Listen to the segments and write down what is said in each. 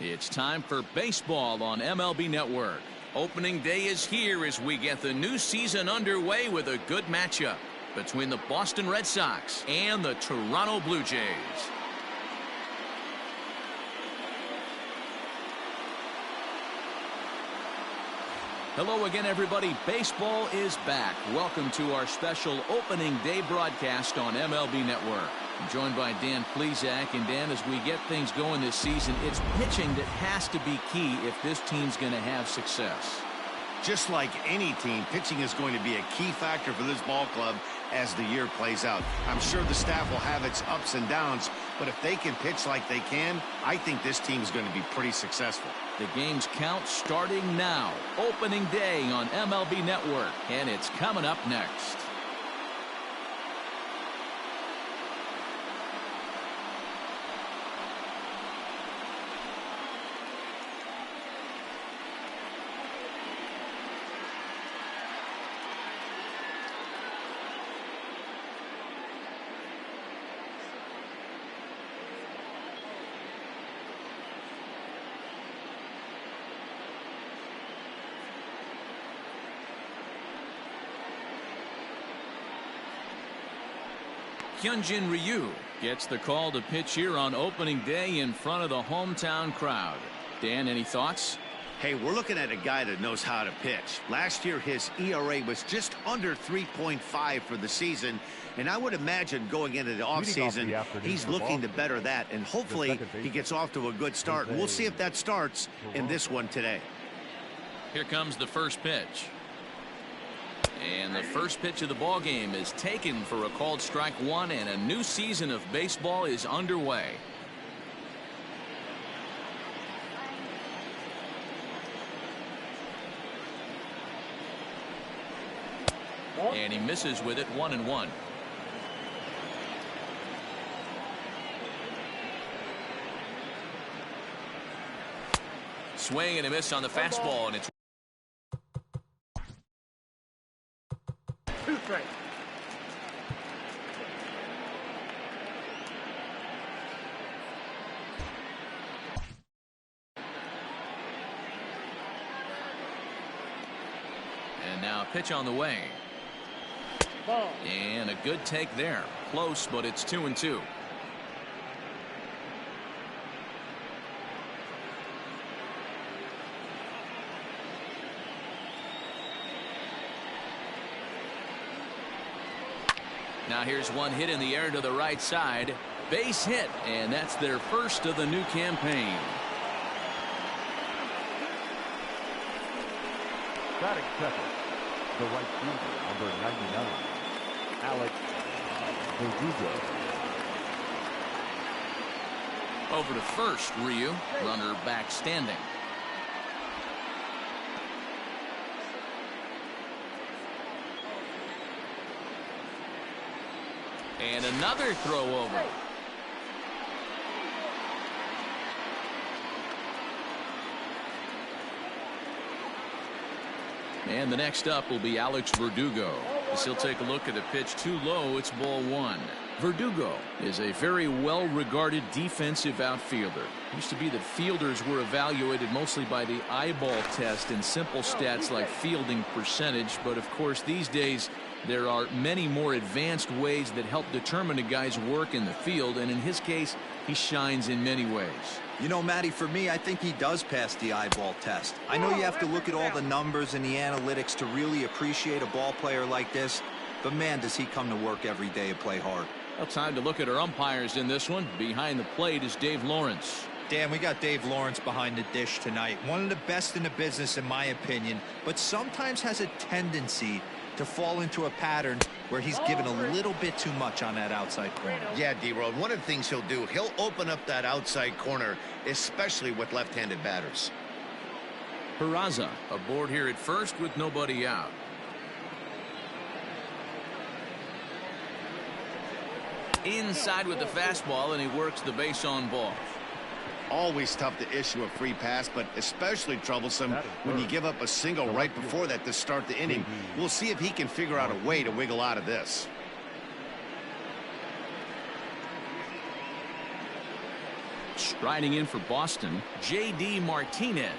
It's time for baseball on MLB Network. Opening day is here as we get the new season underway with a good matchup between the Boston Red Sox and the Toronto Blue Jays. Hello again, everybody. Baseball is back. Welcome to our special opening day broadcast on MLB Network. I'm joined by Dan Plesac. And Dan, as we get things going this season, it's pitching that has to be key if this team's going to have success. Just like any team, pitching is going to be a key factor for this ball club as the year plays out. I'm sure the staff will have its ups and downs, but if they can pitch like they can, I think this team is going to be pretty successful. The game's count starting now. Opening day on MLB Network, and it's coming up next. Hyunjin Ryu gets the call to pitch here on opening day in front of the hometown crowd. Dan, any thoughts? Hey, we're looking at a guy that knows how to pitch. Last year, his ERA was just under 3.5 for the season, and I would imagine going into the offseason, he's looking to better that, and hopefully he gets off to a good start. We'll see if that starts in this one today. Here comes the first pitch. And the first pitch of the ball game is taken for a called strike one, and a new season of baseball is underway. And he misses with it, 1-1. Swing and a miss on the fastball, and it's straight. And now a pitch on the way. Ball. And a good take there. Close, but it's 2-2. Now here's one hit in the air to the right side. Base hit, and that's their first of the new campaign. Batting second, the right fielder, number 99, Alex Verdugo. Over to first, Ryu. Runner back standing. And another throw over. And the next up will be Alex Verdugo. As he'll take a look at a pitch too low. It's ball one. Verdugo is a very well-regarded defensive outfielder. It used to be that fielders were evaluated mostly by the eyeball test and simple stats like fielding percentage. But of course, these days, there are many more advanced ways that help determine a guy's work in the field, and in his case, he shines in many ways. You know, Matty, for me, I think he does pass the eyeball test. I know you have to look at all the numbers and the analytics to really appreciate a ball player like this, but man, does he come to work every day and play hard. Well, time to look at our umpires in this one. Behind the plate is Dave Lawrence. Dan, we got Dave Lawrence behind the dish tonight. One of the best in the business, in my opinion, but sometimes has a tendency to fall into a pattern where he's given a little bit too much on that outside corner. Yeah, D-Road, one of the things he'll do, he'll open up that outside corner, especially with left-handed batters. Peraza aboard here at first with nobody out. Inside with the fastball, and he works the base on ball. Always tough to issue a free pass, but especially troublesome when you give up a single right before that to start the inning. We'll see if he can figure out a way to wiggle out of this. Striding in for Boston, J.D. Martinez.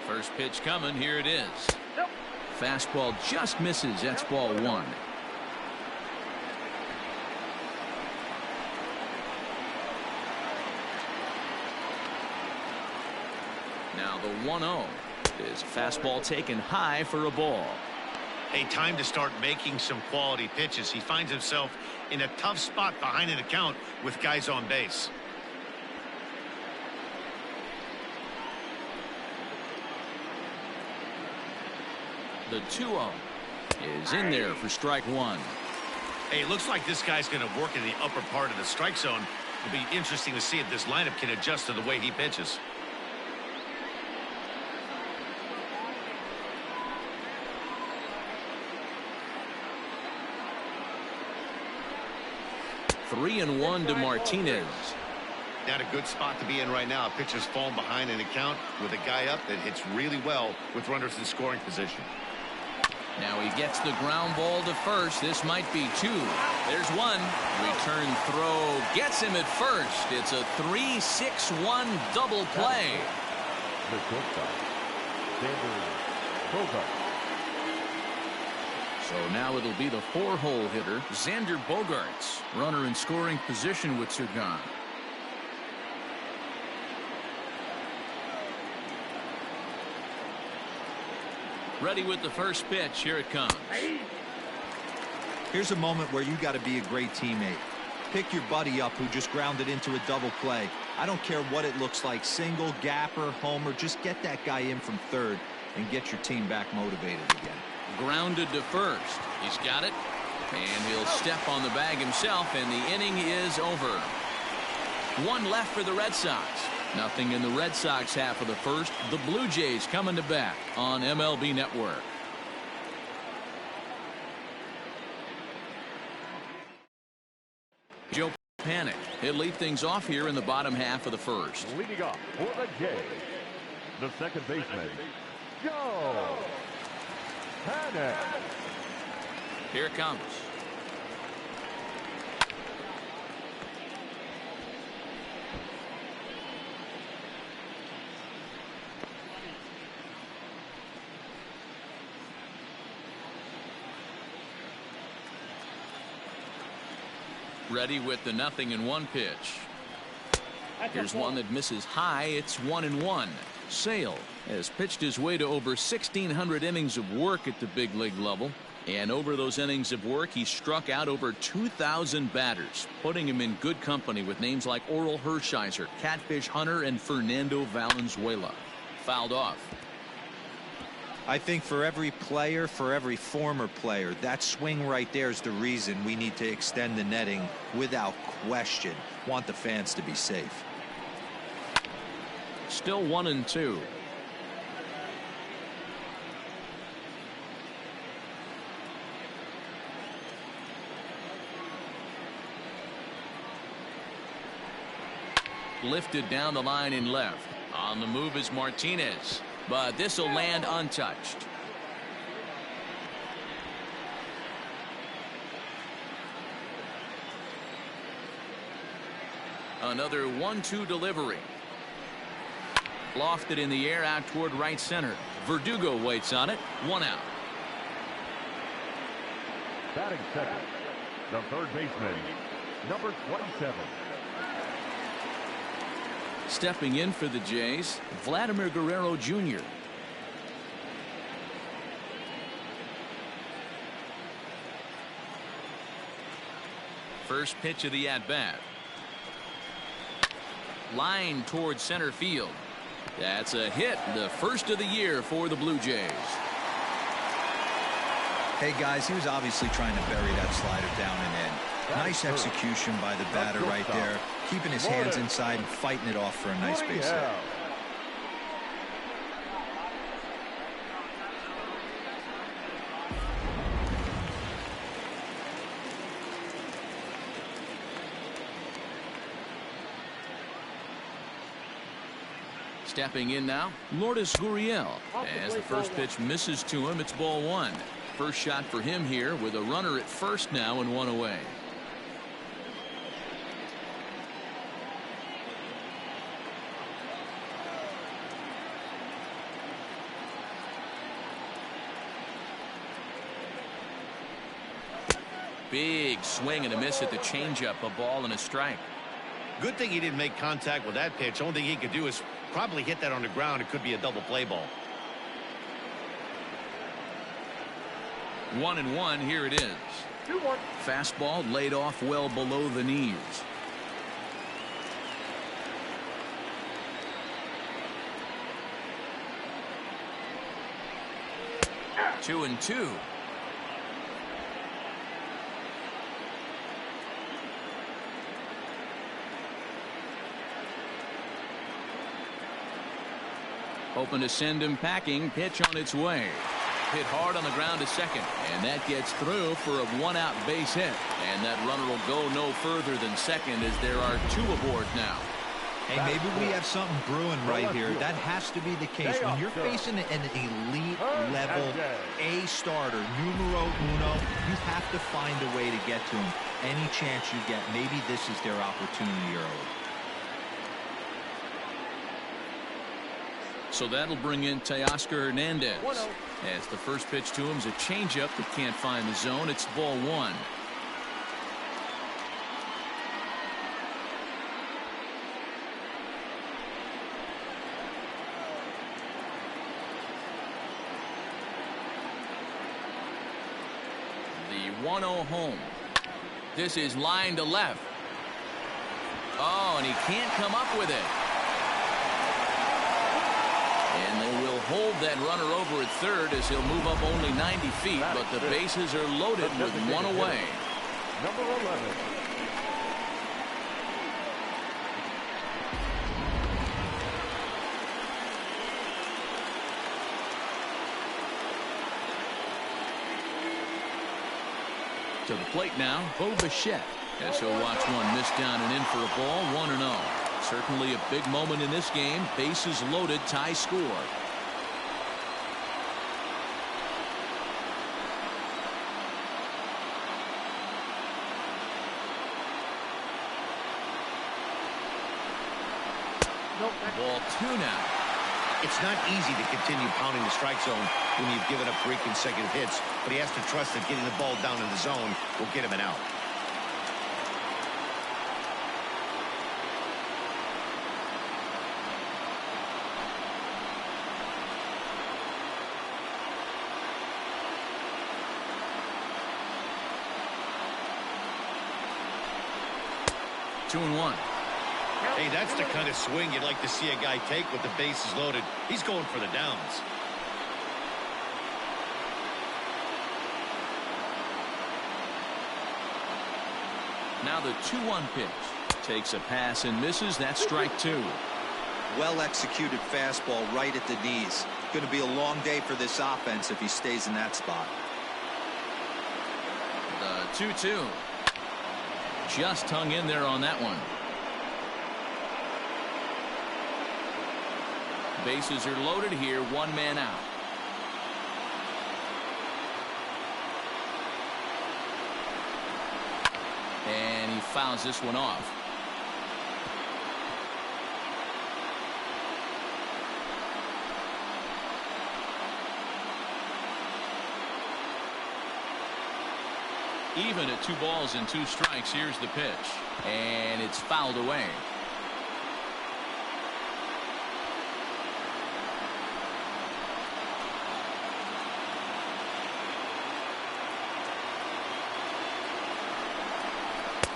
First pitch coming. Here it is. Fastball just misses. That's ball one. Now the 1-0 is a fastball taken high for a ball. Hey, time to start making some quality pitches. He finds himself in a tough spot behind an account with guys on base. The 2-0 is in there for strike one. Hey, it looks like this guy's going to work in the upper part of the strike zone. It'll be interesting to see if this lineup can adjust to the way he pitches. Three and one to Martinez. Not a good spot to be in right now. A pitcher's falling behind an account with a guy up that hits really well with runners in scoring position. Now he gets the ground ball to first. This might be two. There's one. Return throw gets him at first. It's a 3-6-1 double play. The shortstop, Xander. So now it'll be the 4-hole hitter, Xander Bogaerts. Runner in scoring position with Sagan. Ready with the first pitch. Here it comes. Here's a moment where you got to be a great teammate. Pick your buddy up who just grounded into a double play. I don't care what it looks like, single, gapper, homer. Just get that guy in from third and get your team back motivated again. Grounded to first. He's got it. And he'll step on the bag himself, and the inning is over. One left for the Red Sox. Nothing in the Red Sox half of the first. The Blue Jays coming to bat on MLB Network. Joe Panik. He'll lead things off here in the bottom half of the first. Leading off for the Jays, the second baseman, Joe Panik. Here it comes. Ready with the 0-1 pitch. Here's one that misses high. It's 1-1. Sale has pitched his way to over 1,600 innings of work at the big league level. And over those innings of work, he struck out over 2,000 batters, putting him in good company with names like Oral Hershiser, Catfish Hunter, and Fernando Valenzuela. Fouled off. I think for every player, for every former player, that swing right there is the reason we need to extend the netting without question. Want the fans to be safe. Still 1-2. Lifted down the line in left. On the move is Martinez, but this will land untouched. Another 1-2 delivery. Lofted in the air out toward right center. Verdugo waits on it. 1 out. Batting second, the third baseman, number 27. Stepping in for the Jays, Vladimir Guerrero Jr. First pitch of the at-bat. Line towards center field. That's a hit, the first of the year for the Blue Jays. Hey, guys, he was obviously trying to bury that slider down and in. Nice execution by the batter right there, keeping his hands inside and fighting it off for a nice base hit. Stepping in now, Lourdes Gurriel. As the first pitch misses to him, it's ball one. First shot for him here with a runner at first now and one away. Big swing and a miss at the changeup. A ball and a strike. Good thing he didn't make contact with that pitch. Only thing he could do is probably hit that on the ground. It could be a double play ball. 1-1. Here it is. 2-1. Fastball laid off well below the knees. 2-2. Hoping to send him packing. Pitch on its way. Hit hard on the ground to second. And that gets through for a one-out base hit. And that runner will go no further than second as there are two aboard now. Hey, maybe we have something brewing right here. That has to be the case. When you're facing an elite level A starter, numero uno, you have to find a way to get to him. Any chance you get, maybe this is their opportunity early. So that'll bring in Teoscar Hernandez. As the first pitch to him is a changeup that can't find the zone. It's ball one. The 1-0 home. This is line to left. Oh, and he can't come up with it. And they will hold that runner over at third as he'll move up only 90 feet, but the bases are loaded with one away. Number 11. To the plate now, Bo Bichette. As he'll watch one miss down and in for a ball, 1-0. Certainly a big moment in this game. Bases loaded, tie score. Ball two now. It's not easy to continue pounding the strike zone when you've given up 3 consecutive hits, but he has to trust that getting the ball down in the zone will get him an out. Two and one. Hey, that's the kind of swing you'd like to see a guy take with the bases loaded. He's going for the downs. Now the 2-1 pitch. Takes a pass and misses. That's strike two. Well executed fastball right at the knees. Going to be a long day for this offense if he stays in that spot. The 2-2. Just hung in there on that one. Bases are loaded here. One man out. And he fouls this one off. Even at 2 balls and 2 strikes. Here's the pitch. And it's fouled away.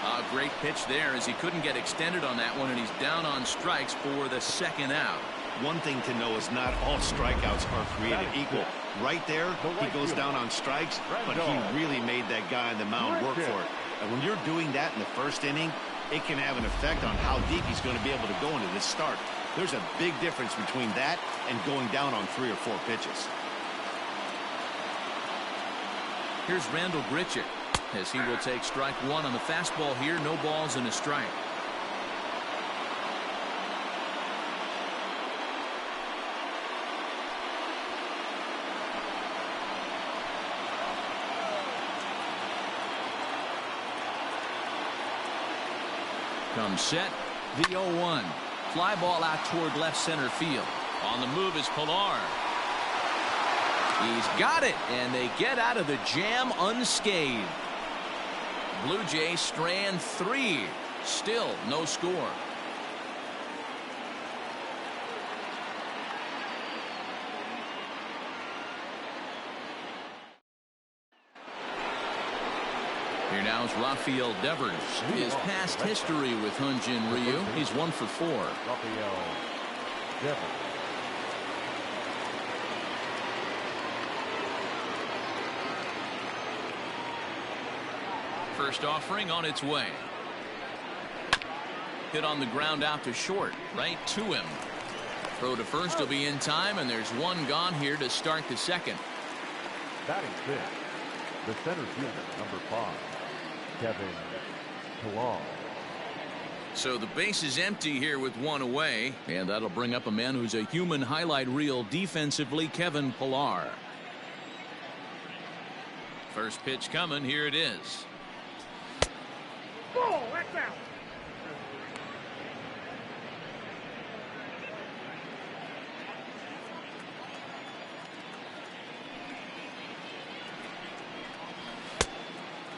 A great pitch there as he couldn't get extended on that one, and he's down on strikes for the second out. One thing to know is not all strikeouts are created equal. Right there, he goes down on strikes, but he really made that guy on the mound work for it. And when you're doing that in the first inning, it can have an effect on how deep he's going to be able to go into this start. There's a big difference between that and going down on 3 or 4 pitches. Here's Randall Grichuk as he will take strike one on the fastball here. No balls and a strike. Comes set. The 0-1. Fly ball out toward left center field. On the move is Pilar. He's got it, and they get out of the jam unscathed. Blue Jays strand 3. Still no score. Here now is Rafael Devers. His past history with Hyunjin Ryu. He's 1 for 4. Rafael Devers. First offering on its way. Hit on the ground out to short. Right to him. Throw to first will be in time, and there's one gone here to start the second. Batting fifth, the center fielder, number 5, Kevin Pillar. So the base is empty here with one away, and that'll bring up a man who's a human highlight reel defensively, Kevin Pillar. First pitch coming. Here it is. Ball, that's out.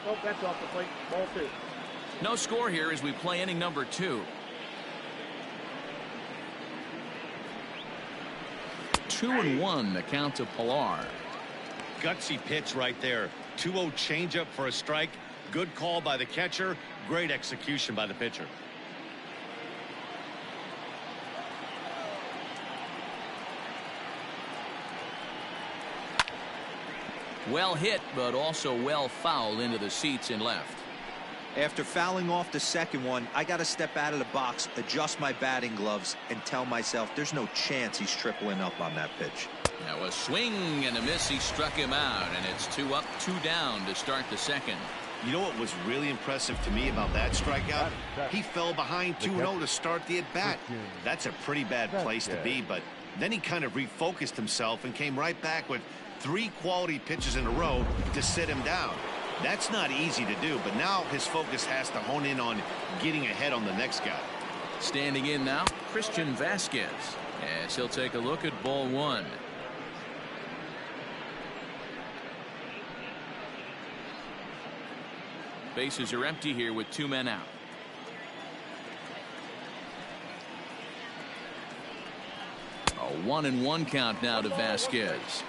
Oh, that's off the plate. Ball 2. No score here as we play inning number 2. 2-1 the count to Pilar. Gutsy pitch right there. 2-0 changeup for a strike. Good call by the catcher. Great execution by the pitcher. Well hit, but also well fouled into the seats and left. After fouling off the second one, I got to step out of the box, adjust my batting gloves, and tell myself there's no chance he's tripling up on that pitch. Now a swing and a miss. He struck him out, and it's 2 up, 2 down to start the second. You know what was really impressive to me about that strikeout? He fell behind 2-0 to start the at-bat. That's a pretty bad place to be, but then he kind of refocused himself and came right back with 3 quality pitches in a row to sit him down. That's not easy to do, but now his focus has to hone in on getting ahead on the next guy. Standing in now, Christian Vasquez, as he'll take a look at ball 1. Bases are empty here with 2 men out. A 1-1 count now to Vasquez.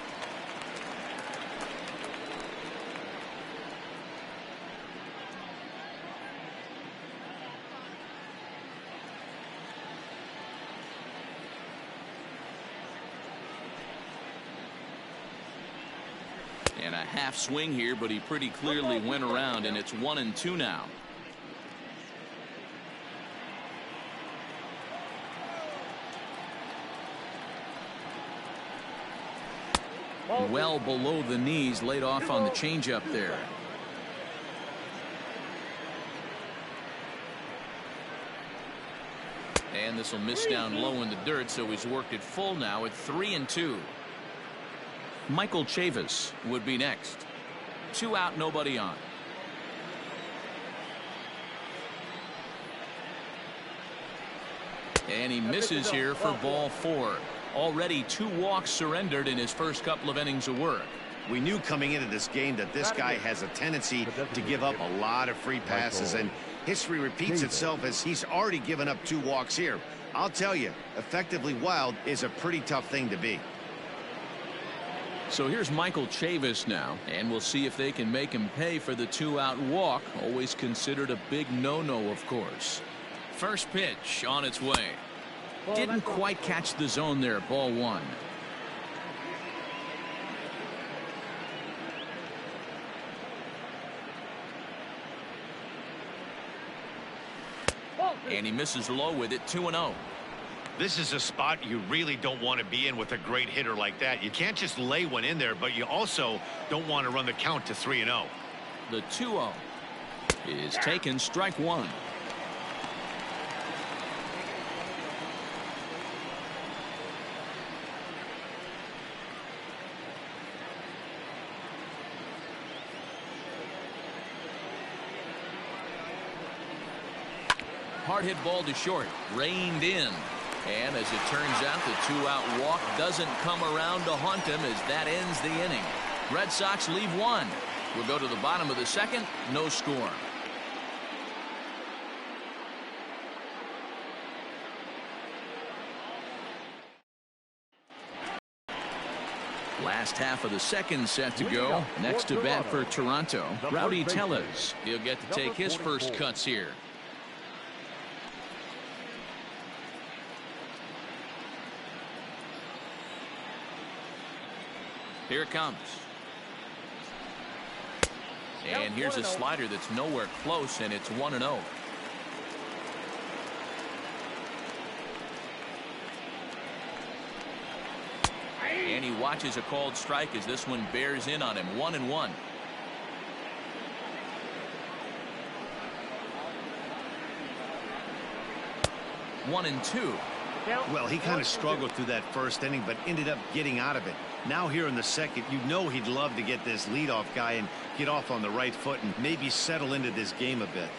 And a half swing here, but he pretty clearly went around, and it's 1-2 now. Well below the knees, laid off on the changeup there. And this will miss down low in the dirt, so he's worked it full now at 3-2. Michael Chavis would be next. 2 out, nobody on. And he misses here for ball 4. Already 2 walks surrendered in his first couple of innings of work. We knew coming into this game that this guy has a tendency to give up a lot of free passes, and history repeats itself as he's already given up 2 walks here. I'll tell you, effectively wild is a pretty tough thing to be. So here's Michael Chavis now, and we'll see if they can make him pay for the 2-out walk. Always considered a big no-no, of course. First pitch on its way. Didn't quite catch the zone there. Ball 1. And he misses low with it. 2-0. This is a spot you really don't want to be in with a great hitter like that. You can't just lay one in there, but you also don't want to run the count to 3-0. The 2-0 is taken. Strike 1. hard hit ball to short. Reined in. And as it turns out, the 2-out walk doesn't come around to haunt him as that ends the inning. Red Sox leave one. We'll go to the bottom of the second. No score. Last half of the second set to go. Next to bat for Toronto, Rowdy Tellez. He'll get to take his first cuts here. Here it comes. And here's a slider that's nowhere close, and it's 1-0. And he watches a called strike as this one bears in on him. 1-1. One and two. Well, he kind of struggled through that first inning, but ended up getting out of it. Now here in the second, you know he'd love to get this leadoff guy and get off on the right foot and maybe settle into this game a bit.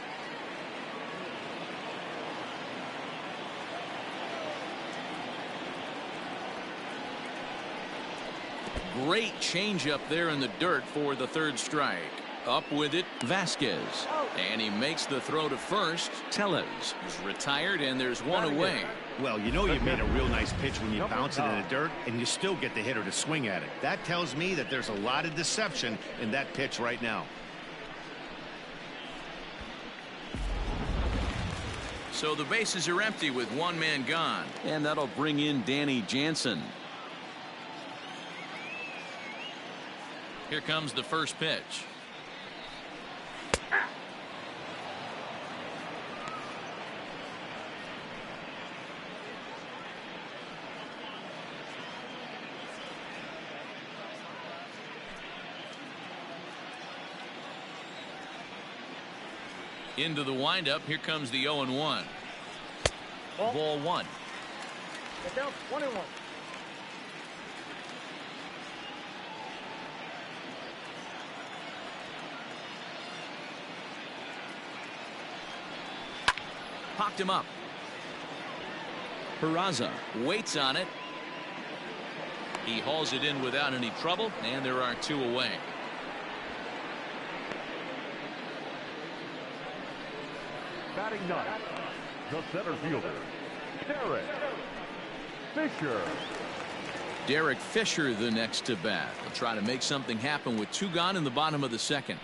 Great changeup there in the dirt for the third strike. Up with it, Vasquez. And he makes the throw to first. Tellez is retired, and there's one away. Well, you know you've made a real nice pitch when you bounce it in the dirt, and you still get the hitter to swing at it. That tells me that there's a lot of deception in that pitch right now. So the bases are empty with one man gone. And that'll bring in Danny Jansen. Here comes the first pitch. Into the windup. Here comes the 0-1. Ball one. Get down. 1-1. Popped him up. Peraza waits on it. He hauls it in without any trouble, and there are two away. Batting ninth, the center fielder, Derek Fisher. Derek Fisher the next to bat. He'll try to make something happen with two gone in the bottom of the second.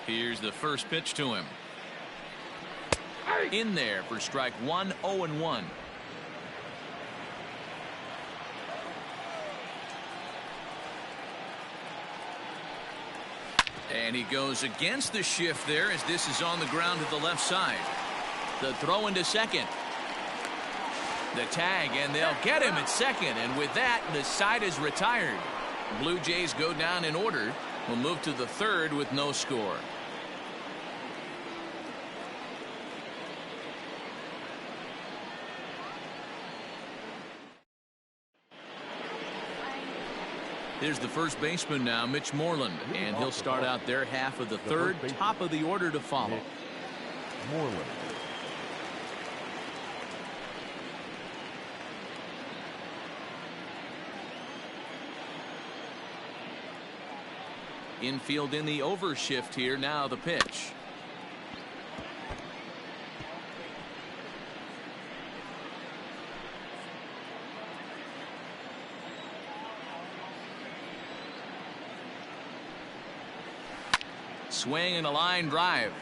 Here's the first pitch to him. In there for strike one. 0-1. And he goes against the shift there as this is on the ground to the left side. The throw into second. The tag, and they'll get him at second. And with that, the side is retired. Blue Jays go down in order. We'll move to the third with no score. Here's the first baseman now, Mitch Moreland, and he'll start out their half of the third. Top of the order to follow. Moreland. Infield in the overshift here. Now the pitch. Swing and a line drive.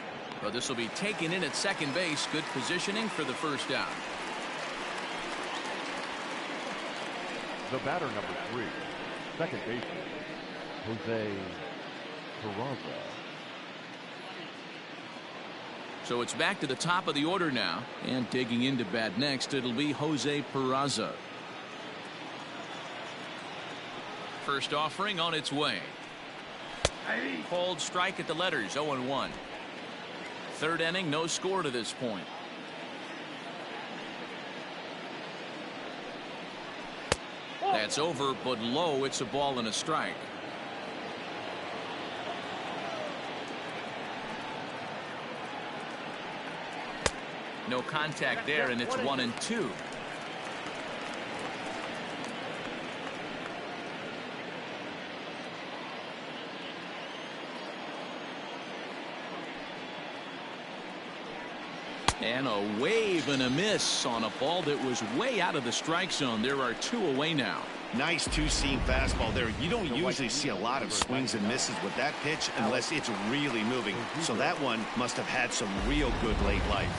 But this will be taken in at second base. Good positioning for the first out. The batter number 3, second baseman, Jose Peraza. So it's back to the top of the order now. And digging into bat next, it'll be Jose Peraza. First offering on its way. Called strike at the letters. 0-1. Third inning, no score to this point. That's over, but low. It's a ball and a strike. No contact there, and it's 1-2. And a wave and a miss on a ball that was way out of the strike zone. There are 2 away now. Nice two-seam fastball there. You don't usually see a lot of swings and misses with that pitch unless it's really moving. So that one must have had some real good late life.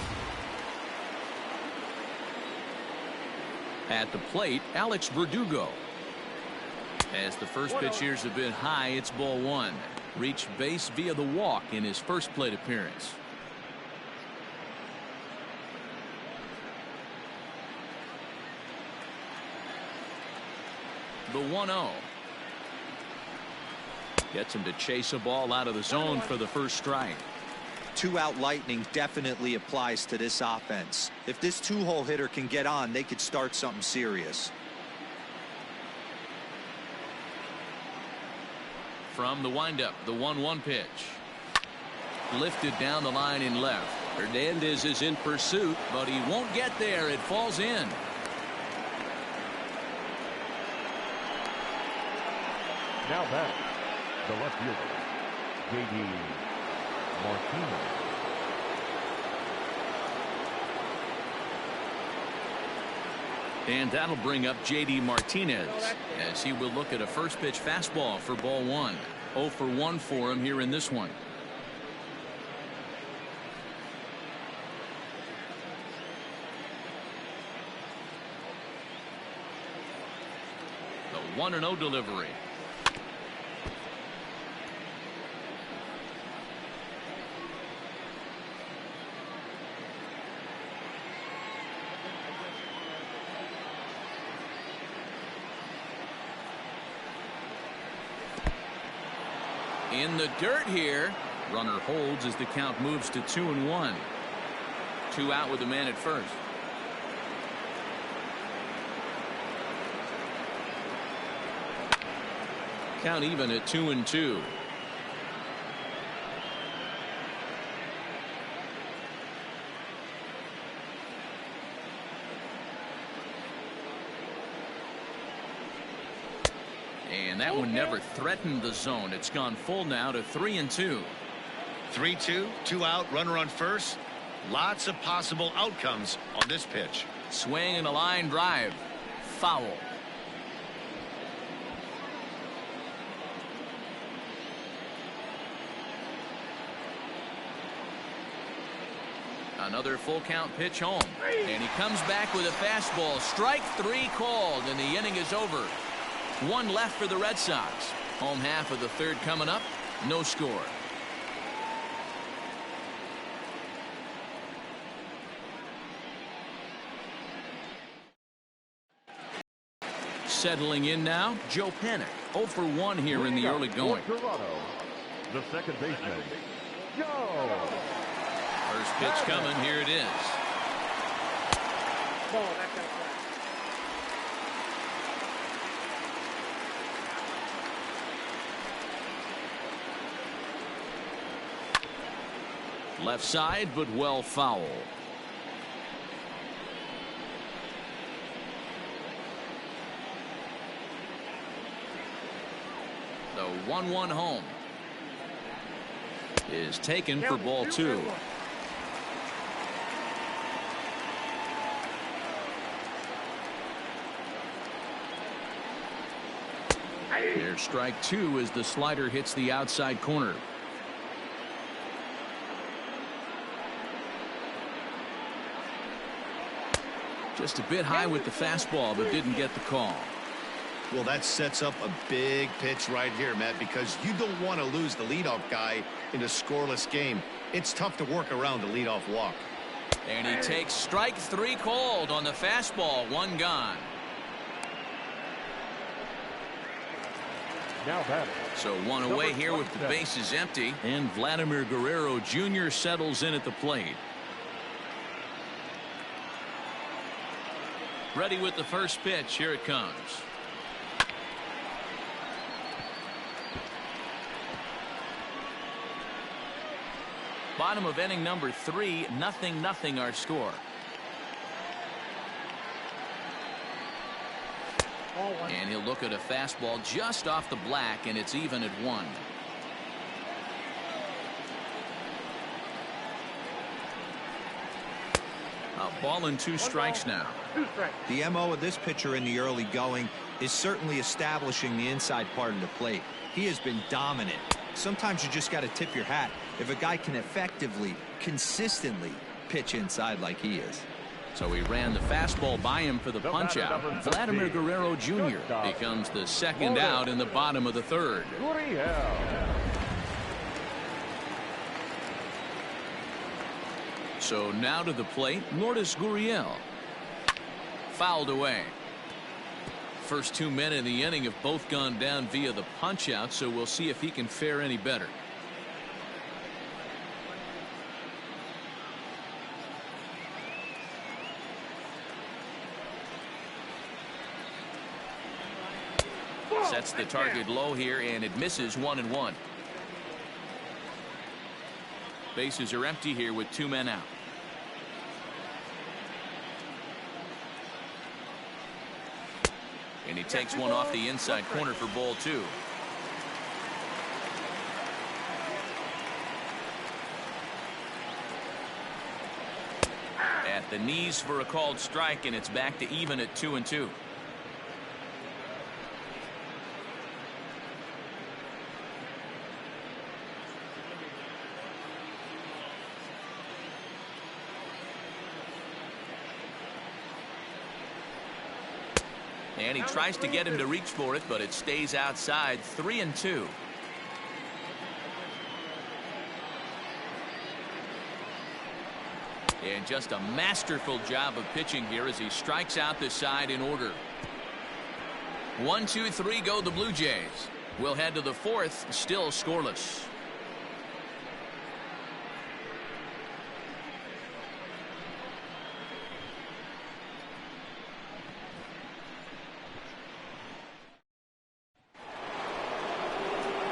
At the plate, Alex Verdugo. As the first pitch here's a bit high, it's ball 1. Reached base via the walk in his first plate appearance. The 1-0. Gets him to chase a ball out of the zone for the first strike. 2-out lightning definitely applies to this offense. If this 2-hole hitter can get on, they could start something serious. From the windup, the 1-1 pitch. Lifted down the line in left. Hernandez is in pursuit, but he won't get there. It falls in. Now back, the left fielder, JD Martinez. And that'll bring up JD Martinez as he will look at a first pitch fastball for ball 1. 0 for 1 for him here in this one. The 1-0 delivery. In the dirt here. Runner holds as the count moves to 2-1. 2 out with the man at first. Count even at 2-2. And that one never threatened the zone. It's gone full now to 3-2. 3-2, 2 out, runner on first. Lots of possible outcomes on this pitch. Swing and a line drive. Foul. Another full count pitch home. And he comes back with a fastball. Strike 3 called, and the inning is over. 1 left for the Red Sox. Home half of the third coming up. No score. Settling in now, Joe Panic. 0 for 1 here in the early going. Toronto, the second baseman, Joe. First pitch coming. Here it is. Ball, that kind of play. Left side, but well foul. The 1-1 home is taken for ball 2. There's strike 2 as the slider hits the outside corner. Just a bit high with the fastball, but didn't get the call. Well, that sets up a big pitch right here, Matt, because you don't want to lose the leadoff guy in a scoreless game. It's tough to work around the leadoff walk. And he takes strike 3 called on the fastball. 1 gone. Now batting. So 1 away here with the bases empty, and Vladimir Guerrero Jr. settles in at the plate. Ready with the first pitch. Here it comes. Bottom of inning number 3, 0-0 our score. And he'll look at a fastball just off the black, and it's even at 1. A ball and 2 strikes now. The MO of this pitcher in the early going is certainly establishing the inside part of the plate. He has been dominant. Sometimes you just got to tip your hat if a guy can effectively, consistently pitch inside like he is. So he ran the fastball by him for the punch out. Vladimir Guerrero Jr. becomes the second out in the bottom of the 3rd. So now to the plate, Lourdes Gurriel. Fouled away. First 2 men in the inning have both gone down via the punch out, so we'll see if he can fare any better. Sets the target low here, and it misses 1-1. Bases are empty here with 2 men out. And he takes one off the inside corner for ball 2. At the knees for a called strike, and it's back to even at 2-2. And he tries to get him to reach for it, but it stays outside. 3-2. And just a masterful job of pitching here as he strikes out the side in order. 1, 2, 3 go the Blue Jays. We'll head to the 4th, still scoreless.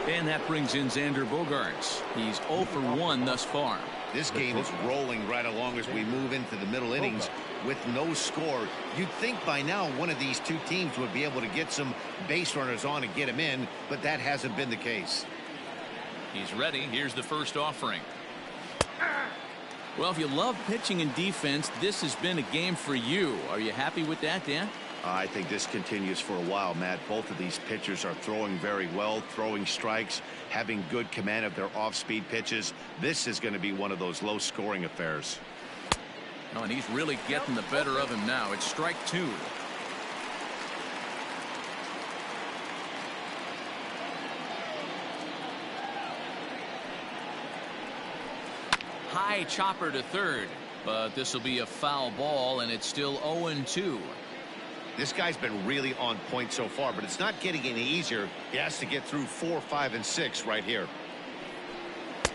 And that brings in Xander Bogaerts. He's 0 for 1 thus far. This game is rolling right along as we move into the middle innings with no score. You'd think by now one of these 2 teams would be able to get some base runners on and get him in, but that hasn't been the case. He's ready. Here's the first offering. Well, if you love pitching and defense, this has been a game for you. Are you happy with that, Dan? I think this continues for a while, Matt. Both of these pitchers are throwing very well, throwing strikes, having good command of their off-speed pitches. This is going to be one of those low-scoring affairs. Oh, and he's really getting the better of him now. It's strike 2. High chopper to 3rd, but this will be a foul ball, and it's still 0-2. This guy's been really on point so far, but it's not getting any easier. He has to get through 4, 5, and 6 right here.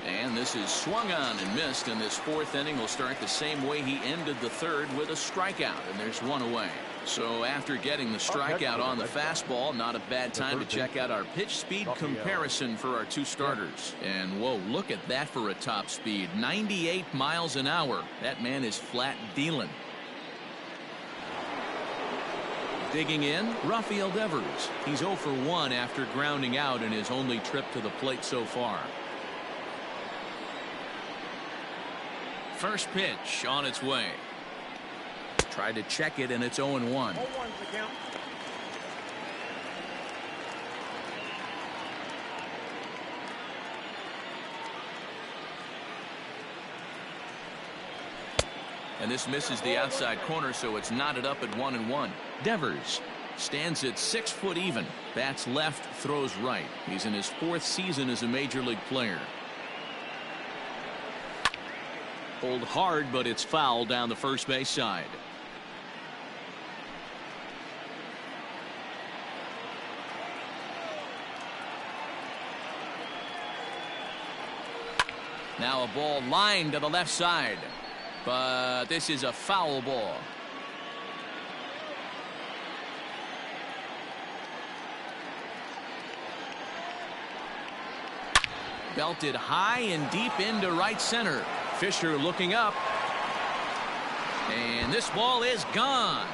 And this is swung on and missed, and this 4th inning will start the same way he ended the 3rd with a strikeout, and there's 1 away. So after getting the strikeout on the fastball, not a bad time to check out our pitch speed comparison for our 2 starters. And whoa, look at that for a top speed. 98 miles an hour. That man is flat dealing. Digging in, Rafael Devers. He's 0 for 1 after grounding out in his only trip to the plate so far. First pitch on its way. Tried to check it, and it's 0-1. 0-1's the count. And this misses the outside corner, so it's knotted up at 1-1. Devers stands at 6 foot even. Bats left, throws right. He's in his 4th season as a major league player. Pulled hard, but it's foul down the first base side. Now a ball lined to the left side. But this is a foul ball. Belted high and deep into right center. Fisher looking up. And this ball is gone.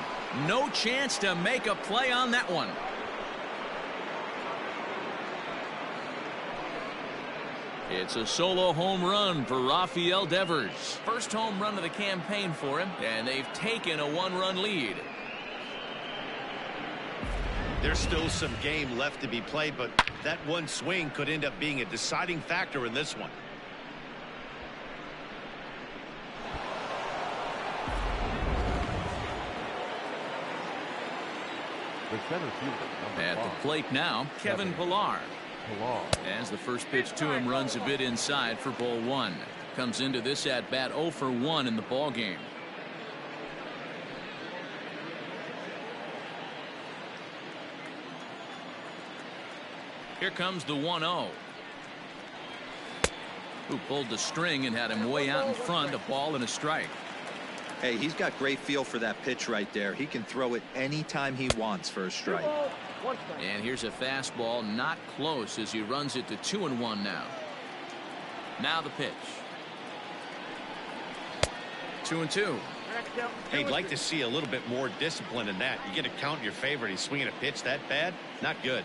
No chance to make a play on that one. It's a solo home run for Rafael Devers. First home run of the campaign for him, and they've taken a one-run lead. There's still some game left to be played, but that one swing could end up being a deciding factor in this one. The center fielder, At the plate now, Kevin Pillar. As the first pitch to him runs a bit inside for ball one. Comes into this at bat 0 for 1 in the ball game. Here comes the 1-0. Who pulled the string and had him way out in front. A ball and a strike. Hey, he's got great feel for that pitch right there. He can throw it anytime he wants for a strike. And here's a fastball, not close, as he runs it to 2-1 now. Now the pitch. 2-2. Hey, I'd like to see a little bit more discipline in that. You get a count in your favor and he's swinging a pitch that bad? Not good.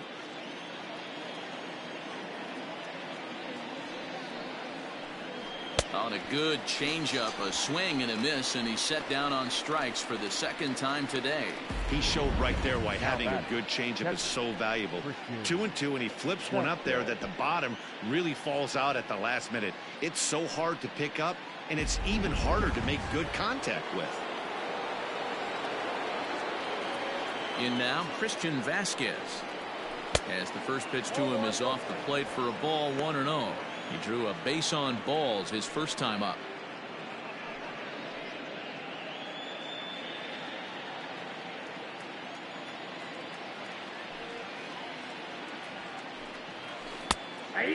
On a good changeup, a swing and a miss, and he's set down on strikes for the second time today. He showed right there why having a good changeup is so valuable. 2-2, and he flips one up there that the bottom really falls out at the last minute. It's so hard to pick up, and it's even harder to make good contact with. In now, Christian Vasquez. As the first pitch to him is off the plate for a ball, 1-0. He drew a base on balls his first time up.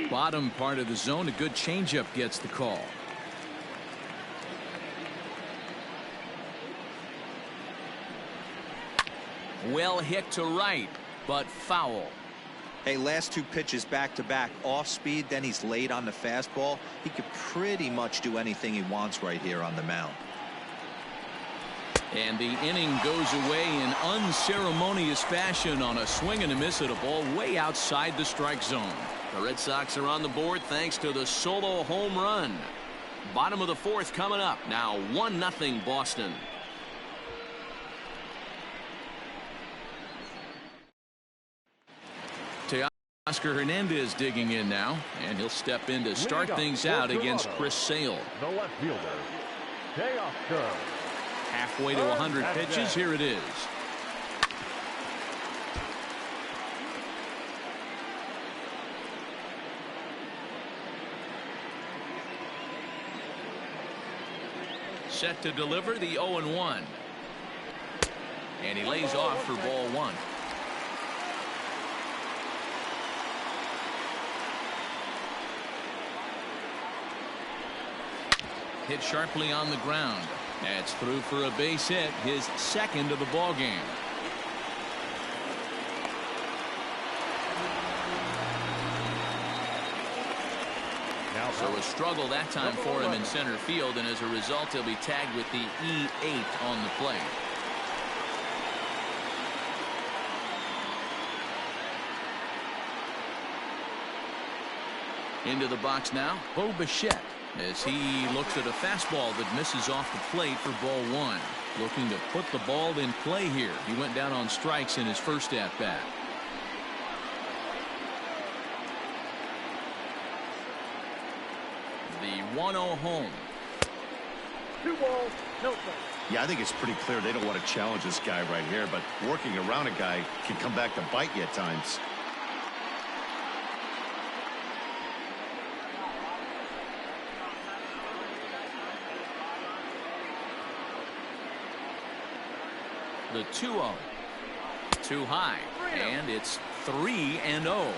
Bottom part of the zone, a good changeup gets the call. Well hit to right, but foul. Hey, last two pitches back-to-back off speed, then he's late on the fastball. He could pretty much do anything he wants right here on the mound. And the inning goes away in unceremonious fashion on a swing and a miss at a ball way outside the strike zone. The Red Sox are on the board thanks to the solo home run. Bottom of the fourth coming up. Now 1-0 Boston. Oscar Hernandez digging in now, and he'll step in to start things out against Chris Sale. The left fielder, Oscar. Halfway to 100 pitches. Here it is. Set to deliver the 0-1. And he lays off for ball one. Hit sharply on the ground. That's through for a base hit, his second of the ball game. So a struggle that time for him in center field, and as a result he'll be tagged with the E8 on the plate. Into the box now, Bo Bichette, as he looks at a fastball that misses off the plate for ball one. Looking to put the ball in play here. He went down on strikes in his first at bat. The 1-0 home. 2 balls, no strikes. Yeah, I think it's pretty clear they don't want to challenge this guy right here, but working around a guy can come back to bite you at times. The 2-0. Too high, and it's 3-0.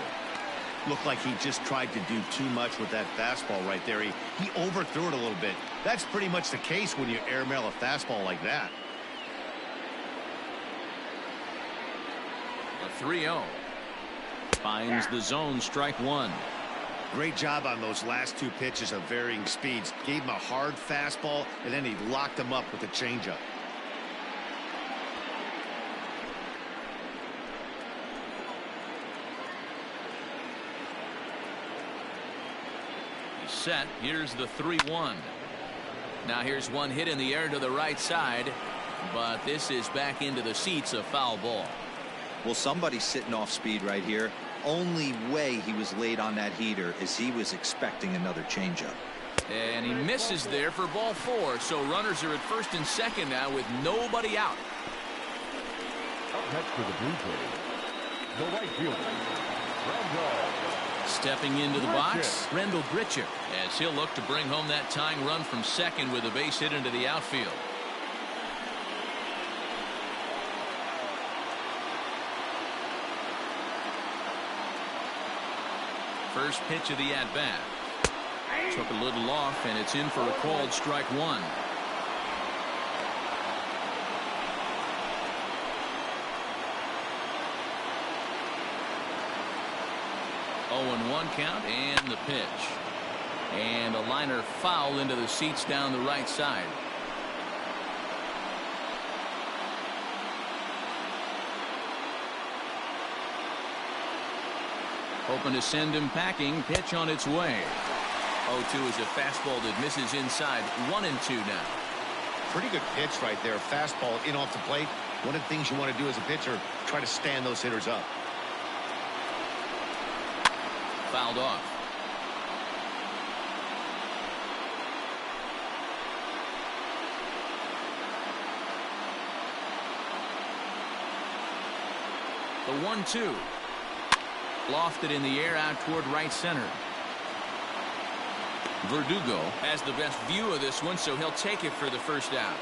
Looked like he just tried to do too much with that fastball right there. He overthrew it a little bit. That's pretty much the case when you airmail a fastball like that. A 3-0. Finds the zone, strike one. Great job on those last two pitches of varying speeds. Gave him a hard fastball, and then he locked him up with a changeup. He's set. Here's the 3-1. Now here's one hit in the air to the right side, but this is back into the seats, a foul ball. Well, somebody's sitting off speed right here. Only way he was late on that heater is he was expecting another changeup. And he misses there for ball 4. So runners are at first and second now with nobody out. Up next for the Blue Jays, the right fielder, Rendell. Stepping into the box, Rendell Gritcher, as he'll look to bring home that tying run from second with a base hit into the outfield. First pitch of the at-bat. Took a little off, and it's in for a called strike 1. Oh, 1 count, and the pitch. And a liner foul into the seats down the right side. Hoping to send him packing. Pitch on its way. 0-2 is a fastball that misses inside. 1-2 now. Pretty good pitch right there. Fastball in off the plate. One of the things you want to do as a pitcher, try to stand those hitters up. Fouled off. The 1-2. Lofted in the air out toward right center. Verdugo has the best view of this one, so he'll take it for the first out.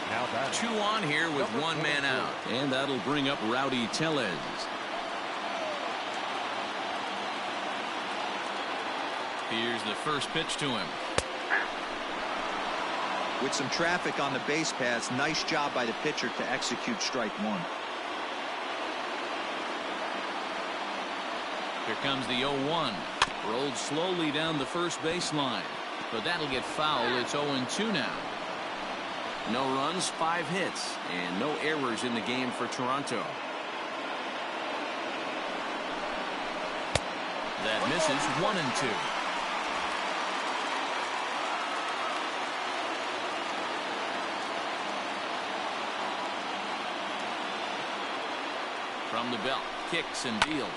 Now that 2 on here with 1 man out, and that'll bring up Rowdy Tellez. Here's the first pitch to him. With some traffic on the base paths, nice job by the pitcher to execute strike 1. Here comes the 0-1. Rolled slowly down the first baseline, but that'll get fouled. It's 0-2 now. No runs, 5 hits, and no errors in the game for Toronto. That misses. 1-2. From the belt, kicks and deals.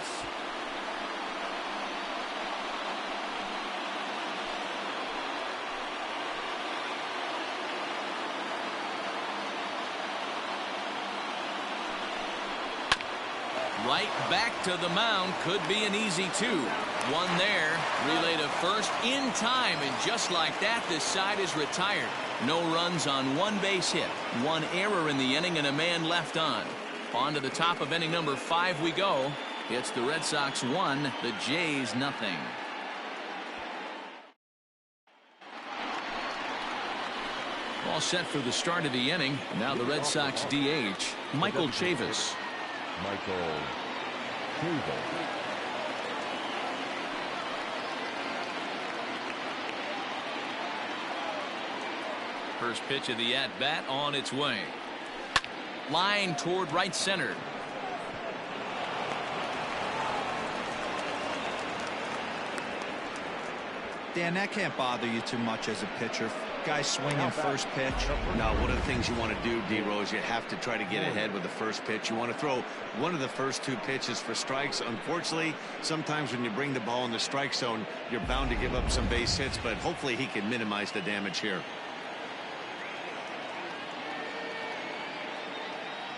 Right back to the mound. Could be an easy 2. 1 there. Relay to first in time, and just like that, this side is retired. No runs on 1 base hit. 1 error in the inning, and a man left on. On to the top of inning number 5 we go. It's the Red Sox 1, the Jays 0. All set for the start of the inning. Now the Red Sox DH, Michael Chavis. Michael Chavis. First pitch of the at-bat on its way. Line toward right center. Dan, that can't bother you too much as a pitcher. Guy swinging first pitch. No, one of the things you want to do, D-Rose, you have to try to get ahead with the first pitch. You want to throw one of the first 2 pitches for strikes. Unfortunately, sometimes when you bring the ball in the strike zone, you're bound to give up some base hits, but hopefully he can minimize the damage here.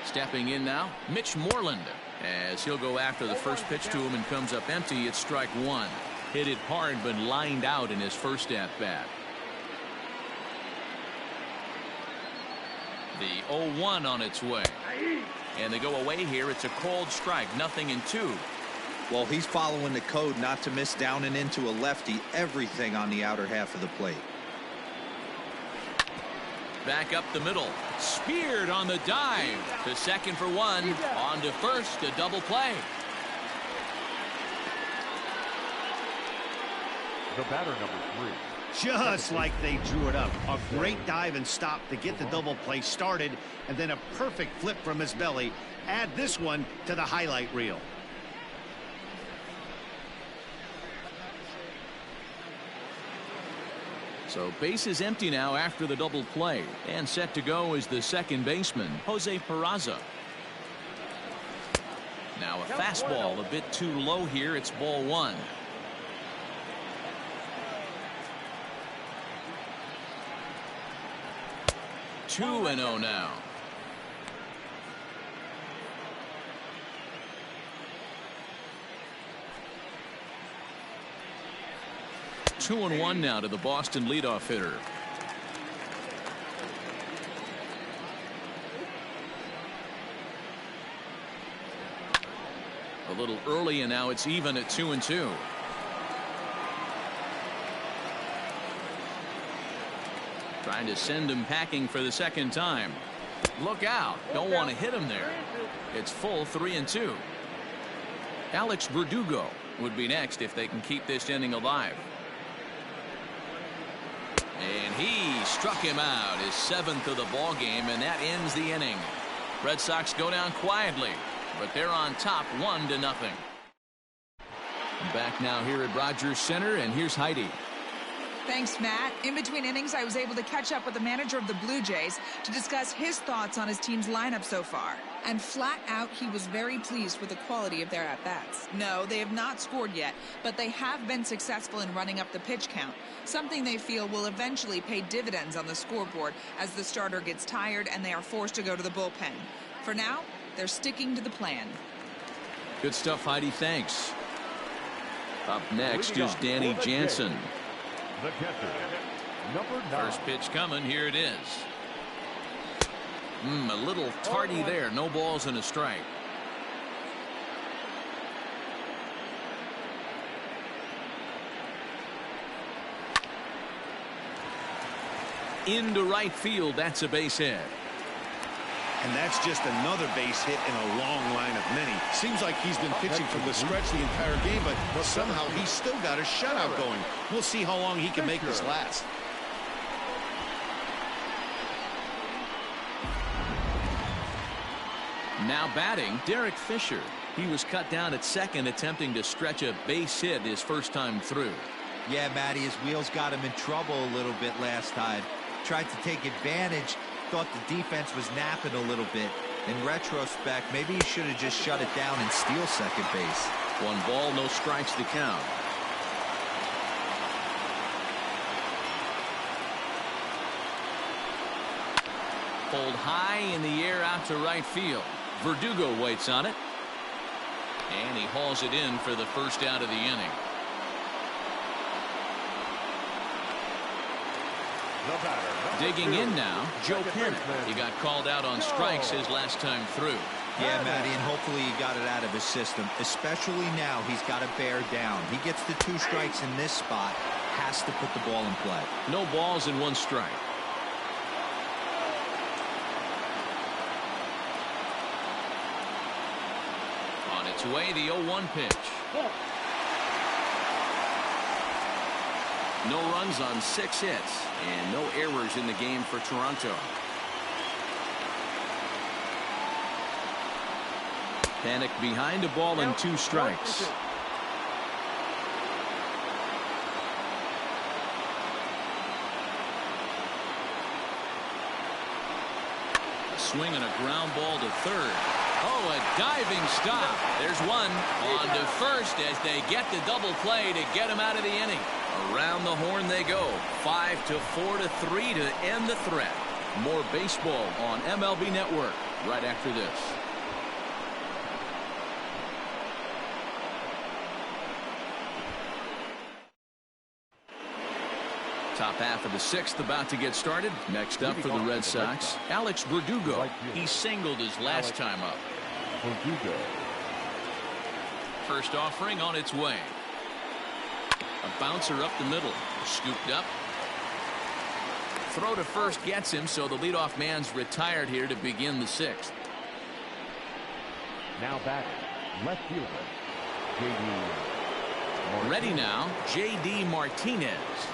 Stepping in now, Mitch Moreland, as he'll go after the first pitch to him and comes up empty. It's strike 1. Hit it hard, but lined out in his first at-bat. The 0-1 on its way. And they go away here. It's a called strike. 0-2. Well, he's following the code not to miss down and into a lefty. Everything on the outer half of the plate. Back up the middle. Speared on the dive. To second for 1. On to first. A double play. the batter number 3. Just like they drew it up. A great dive and stop to get the double play started, and then a perfect flip from his belly. Add this one to the highlight reel. So base is empty now after the double play, and set to go is the second baseman, Jose Peraza. Now a fastball a bit too low here. It's ball 1. Two and 0 now. Two and 1 now to the Boston leadoff hitter. A little early, and now it's even at 2 and 2. Trying to send him packing for the second time. Look out. Don't want to hit him there. It's full 3 and 2. Alex Verdugo would be next if they can keep this inning alive. And he struck him out, his 7th of the ball game, and that ends the inning. Red Sox go down quietly, but they're on top 1-0. Back now here at Rogers Center, and here's Heidi. Thanks, Matt. In between innings, I was able to catch up with the manager of the Blue Jays to discuss his thoughts on his team's lineup so far. And flat out, he was very pleased with the quality of their at-bats. No, they have not scored yet, but they have been successful in running up the pitch count, something they feel will eventually pay dividends on the scoreboard as the starter gets tired and they are forced to go to the bullpen. For now, they're sticking to the plan. Good stuff, Heidi. Thanks. Up next is Danny Jansen. The catcher, number 9. First pitch coming. Here it is. A little tardy there. No balls and a strike. Into right field. That's a base hit. And that's just another base hit in a long line of many. Seems like he's been pitching from the stretch the entire game, but somehow he's still got a shutout going. We'll see how long he can make this last. Now batting, Derek Fisher. He was cut down at second, attempting to stretch a base hit his first time through. Yeah, Matty, his wheels got him in trouble a little bit last time. Tried to take advantage. Thought the defense was napping a little bit. In retrospect, maybe he should have just shut it down and steal second base. 1 ball, no strikes to count. Pulled high in the air out to right field. Verdugo waits on it. And he hauls it in for the first out of the inning. Digging in now, Joe Penn. He got called out on strikes his last time through. Yeah, Matty, and hopefully he got it out of his system. Especially now, he's got to bear down. He gets the 2 strikes in this spot. Has to put the ball in play. No balls and 1 strike. On its way, the 0-1 pitch. No runs on 6 hits and no errors in the game for Toronto. Panic behind a ball and 2 strikes. A swing and a ground ball to third. Oh, a diving stop. There's one on to first as they get the double play to get him out of the inning. Around the horn they go. 5-4-3 to end the threat. More baseball on MLB Network right after this. Top half of the 6th about to get started. Next up for the Red Sox, Alex Verdugo. He singled his last time up. Verdugo. First offering on its way. A bouncer up the middle. Scooped up. Throw to first gets him, so the leadoff man's retired here to begin the 6th. Now back, left fielder, JD, Ready now, J.D. Martinez.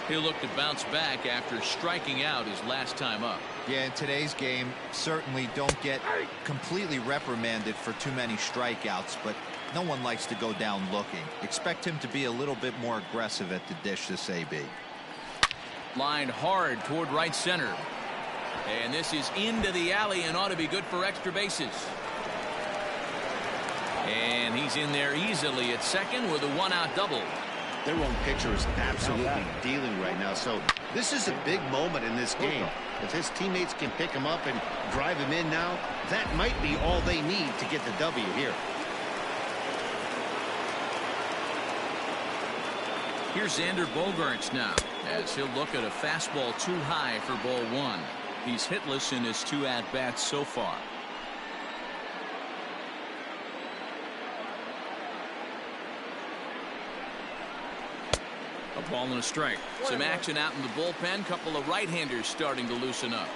He'll look to bounce back after striking out his last time up. Yeah, in today's game, certainly don't get completely reprimanded for too many strikeouts, but no one likes to go down looking. Expect him to be a little bit more aggressive at the dish this AB. Lined hard toward right center. And this is into the alley and ought to be good for extra bases. And he's in there easily at second with a one-out double. Their own pitcher is absolutely dealing right now, so this is a big moment in this game. If his teammates can pick him up and drive him in now, that might be all they need to get the W here. Here's Xander Bogaerts now, as he'll look at a fastball too high for ball one. He's hitless in his 2 at-bats so far. A ball and a strike. Some action out in the bullpen. Couple of right-handers starting to loosen up.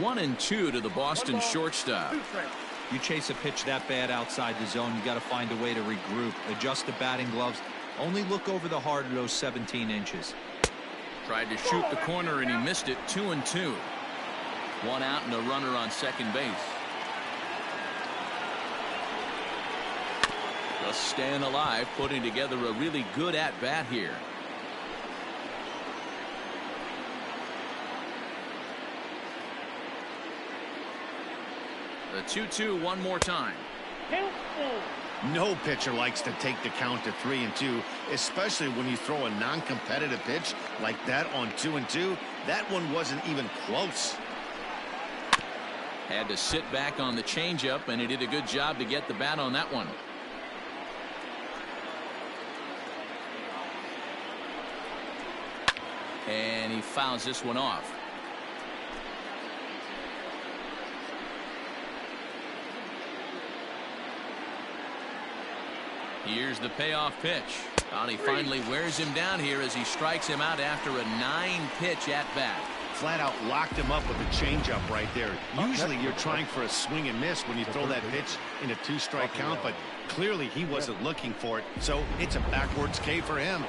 One and two to the Boston shortstop. You chase a pitch that bad outside the zone, you got to find a way to regroup, adjust the batting gloves, only look over the heart of those 17 inches. Tried to shoot the corner and he missed it. 2-2. One out and a runner on second base. Just staying alive, putting together a really good at-bat here. The 2-2 one more time. No pitcher likes to take the count to 3-2, especially when you throw a non-competitive pitch like that on 2-2. That one wasn't even close. Had to sit back on the changeup, and he did a good job to get the bat on that one. And he fouls this one off. Here's the payoff pitch. And he finally wears him down here as he strikes him out after a 9-pitch at-bat. Flat out locked him up with a changeup right there. Usually you're trying for a swing and miss when you throw that pitch in a 2-strike count, but clearly he wasn't looking for it, so it's a backwards K for him.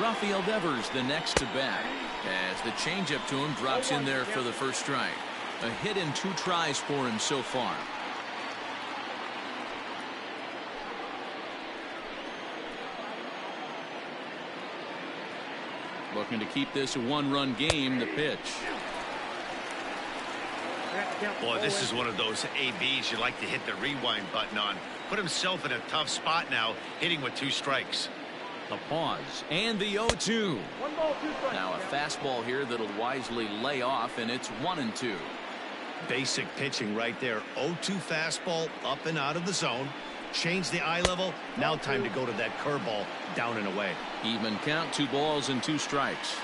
Rafael Devers the next to bat, as the changeup to him drops in there for the first strike. A hit in 2 tries for him so far. Looking to keep this a 1-run game. The pitch. Boy, this is one of those ABs you like to hit the rewind button on. Put himself in a tough spot now, hitting with 2 strikes. The pause and the 0-2. Now a fastball here that'll wisely lay off, and it's 1-2. Basic pitching right there. 0-2 fastball up and out of the zone. Change the eye level. Now time to go to that curveball down and away. Even count, 2 balls and 2 strikes.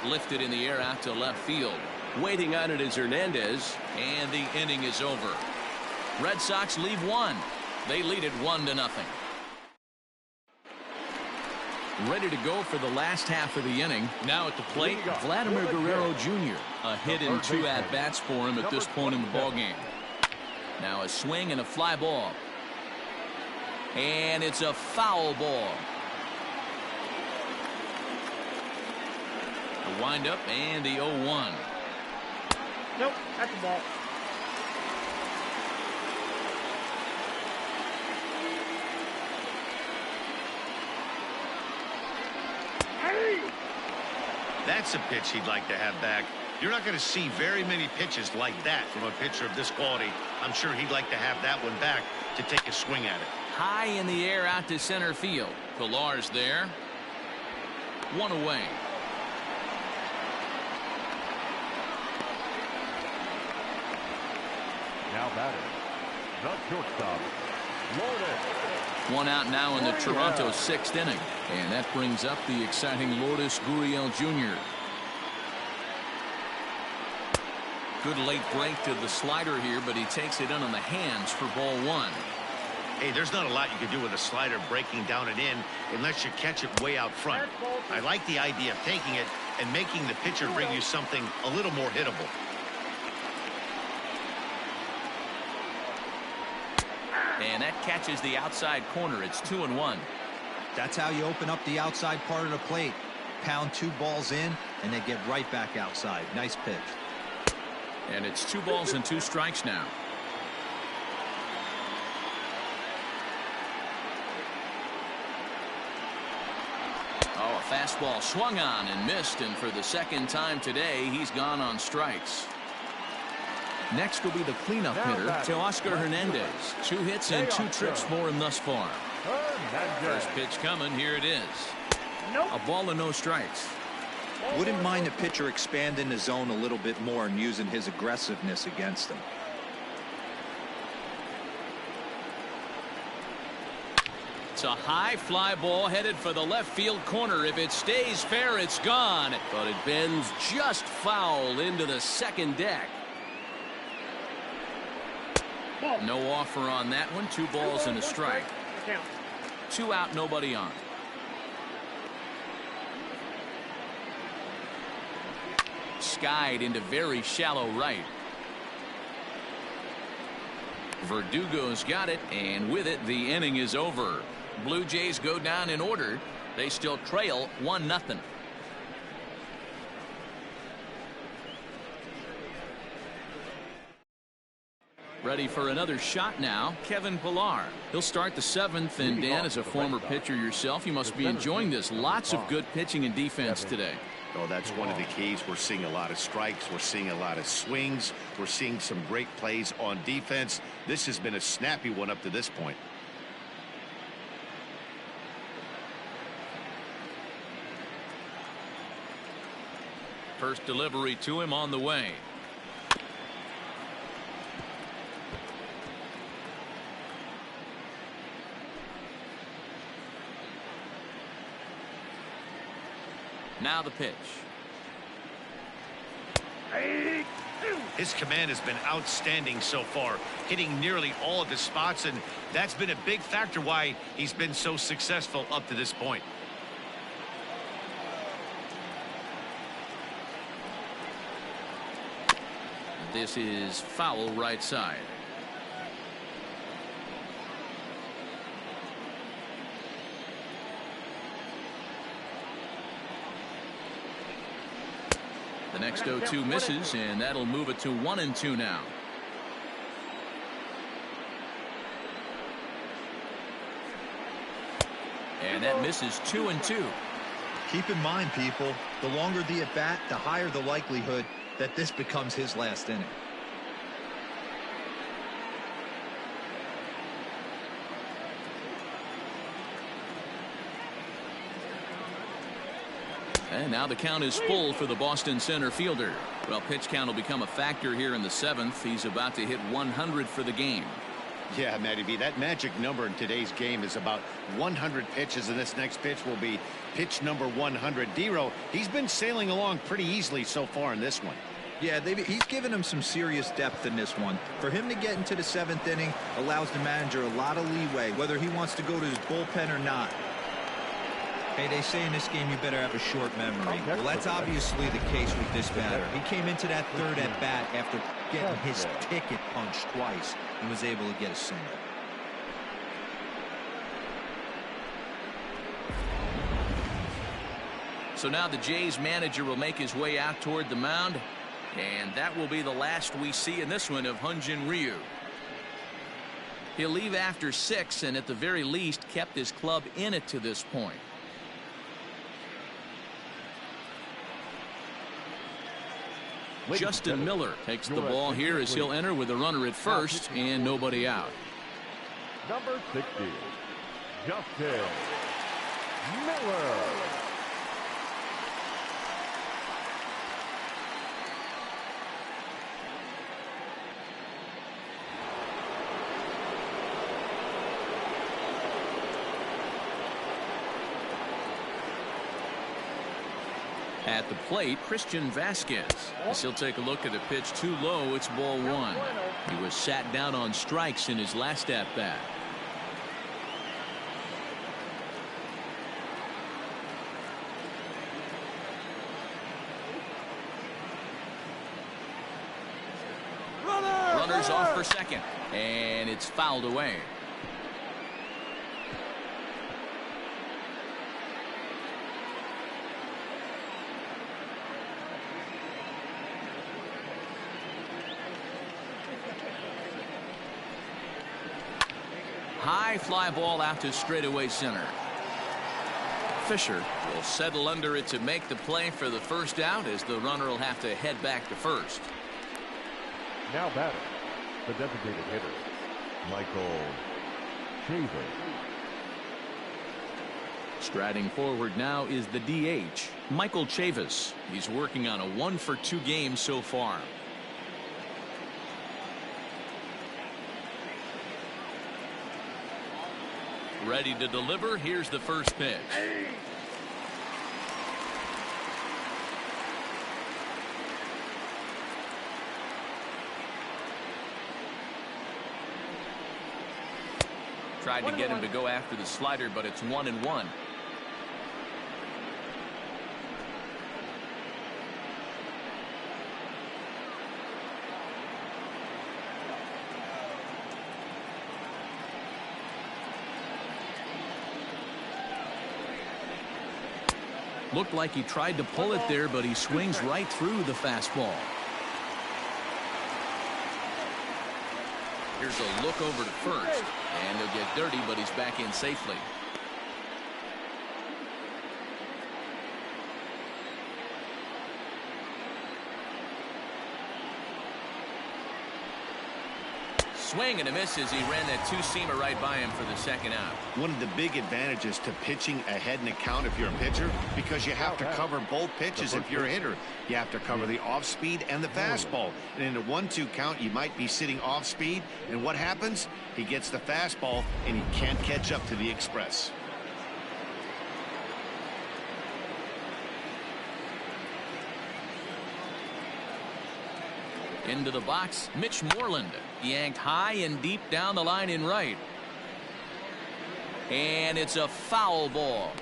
Lifted in the air out to left field. Waiting on it is Hernandez, and the inning is over. Red Sox leave 1. They lead it 1-0. Ready to go for the last half of the inning. Now at the plate, Vladimir Guerrero Jr. A hit in 2 at-bats for him at this point in the ballgame. Now a swing and a fly ball. And it's a foul ball. The windup and the 0-1. Nope, that's the ball. That's a pitch he'd like to have back. You're not going to see very many pitches like that from a pitcher of this quality. I'm sure he'd like to have that one back to take a swing at it. High in the air out to center field. Pillar's there. 1 away. Now batting, the shortstop, Lourdes. 1 out now in the Toronto 6th inning. And that brings up the exciting Lourdes Gurriel Jr. Good late break to the slider here, but he takes it in on the hands for ball 1. Hey, there's not a lot you can do with a slider breaking down and in unless you catch it way out front. I like the idea of taking it and making the pitcher bring you something a little more hittable. And that catches the outside corner. It's 2-1. That's how you open up the outside part of the plate. Pound 2 balls in, and they get right back outside. Nice pitch. And it's 2 balls and 2 strikes now. Oh, a fastball swung on and missed, and for the second time today, he's gone on strikes. Next will be the cleanup hitter, Teoscar Hernandez. 2 hits and 2 trips for him thus far. First pitch coming. Here it is. A ball and no strikes. Wouldn't mind the pitcher expanding the zone a little bit more and using his aggressiveness against him. It's a high fly ball headed for the left field corner. If it stays fair, it's gone. But it bends just foul into the second deck. No offer on that one. 2 balls and a strike. 2 out, nobody on. Skied into very shallow right. Verdugo's got it, and with it, the inning is over. Blue Jays go down in order. They still trail 1-0. Ready for another shot now, Kevin Pillar. He'll start the 7th, and Dan, as a former pitcher yourself, you must be enjoying this. Lots of good pitching and defense today. Oh, that's one of the keys. We're seeing a lot of strikes. We're seeing a lot of swings. We're seeing some great plays on defense. This has been a snappy one up to this point. First delivery to him on the way. Now the pitch. His command has been outstanding so far, hitting nearly all of his spots, and that's been a big factor why he's been so successful up to this point. This is foul right side. The next 0-2 misses, and that'll move it to 1-2 now. And that misses 2-2. Keep in mind, people, the longer the at bat, the higher the likelihood that this becomes his last inning. And now the count is full for the Boston center fielder. Well, pitch count will become a factor here in the 7th. He's about to hit 100 for the game. Yeah, Matty B, that magic number in today's game is about 100 pitches, and this next pitch will be pitch number 100. Dero, he's been sailing along pretty easily so far in this one. Yeah, he's given him some serious depth in this one. For him to get into the 7th inning allows the manager a lot of leeway, whether he wants to go to his bullpen or not. Hey, they say in this game you better have a short memory. Well, that's obviously the case with this batter. He came into that 3rd at bat after getting his ticket punched twice and was able to get a single. So now the Jays manager will make his way out toward the mound, and that will be the last we see in this one of Hyun-Jin Ryu. He'll leave after 6, and at the very least kept his club in it to this point. Justin Miller takes the ball here as he'll enter with a runner at first and nobody out. Number 60, Justin Miller. At the plate, Christian Vasquez. As he'll take a look at a pitch too low, it's ball 1. He was sat down on strikes in his last at bat. is off for second, and it's fouled away. High fly ball out to straightaway center. Fisher will settle under it to make the play for the first out, as the runner will have to head back to first. Now batting, the designated hitter, Michael JAYS. Striding forward now is the DH, Michael JAYS. He's working on a 1-for-2 game so far. Ready to deliver. Here's the first pitch. Tried to get him to go after the slider, but it's 1-1. Looked like he tried to pull it there, but he swings right through the fastball. Here's a look over to first, and he'll get dirty, but he's back in safely. Swing and a miss as he ran that two-seamer right by him for the second out. One of the big advantages to pitching ahead in the count if you're a pitcher, because you have to cover both pitches if you're a hitter. You have to cover the off-speed and the fastball. And in a 1-2 count, you might be sitting off-speed, and what happens? He gets the fastball, and he can't catch up to the express. Into the box, Mitch Moreland, yanked high and deep down the line in right. And it's a foul ball.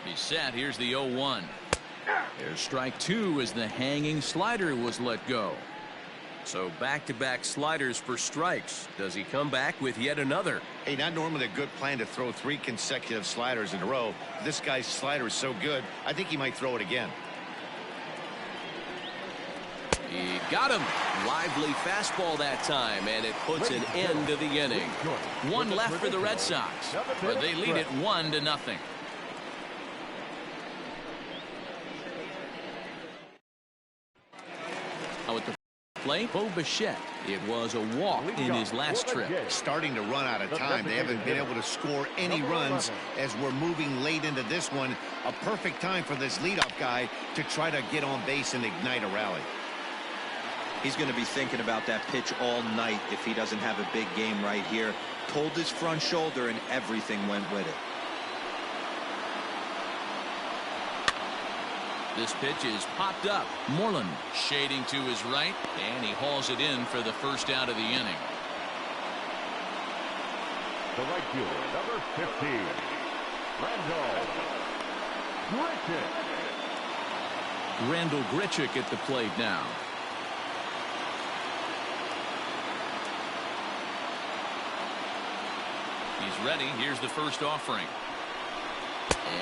He's set. Here's the 0-1. There's strike two as the hanging slider was let go. So back-to-back sliders for strikes. Does he come back with yet another? Hey, not normally a good plan to throw 3 consecutive sliders in a row. This guy's slider is so good, I think he might throw it again. He got him. Lively fastball that time, and it puts an end to the inning. One left for the Red Sox, but they lead it 1-0. At the plate, Bo Bichette. It was a walk in his last trip. Starting to run out of time. They haven't been able to score any runs as we're moving late into this one. A perfect time for this leadoff guy to try to get on base and ignite a rally. He's going to be thinking about that pitch all night if he doesn't have a big game right here. Pulled his front shoulder and everything went with it. This pitch is popped up. Moreland shading to his right, and he hauls it in for the first out of the inning. The right fielder, number 15, Randall Grichuk at the plate now. He's ready. Here's the first offering.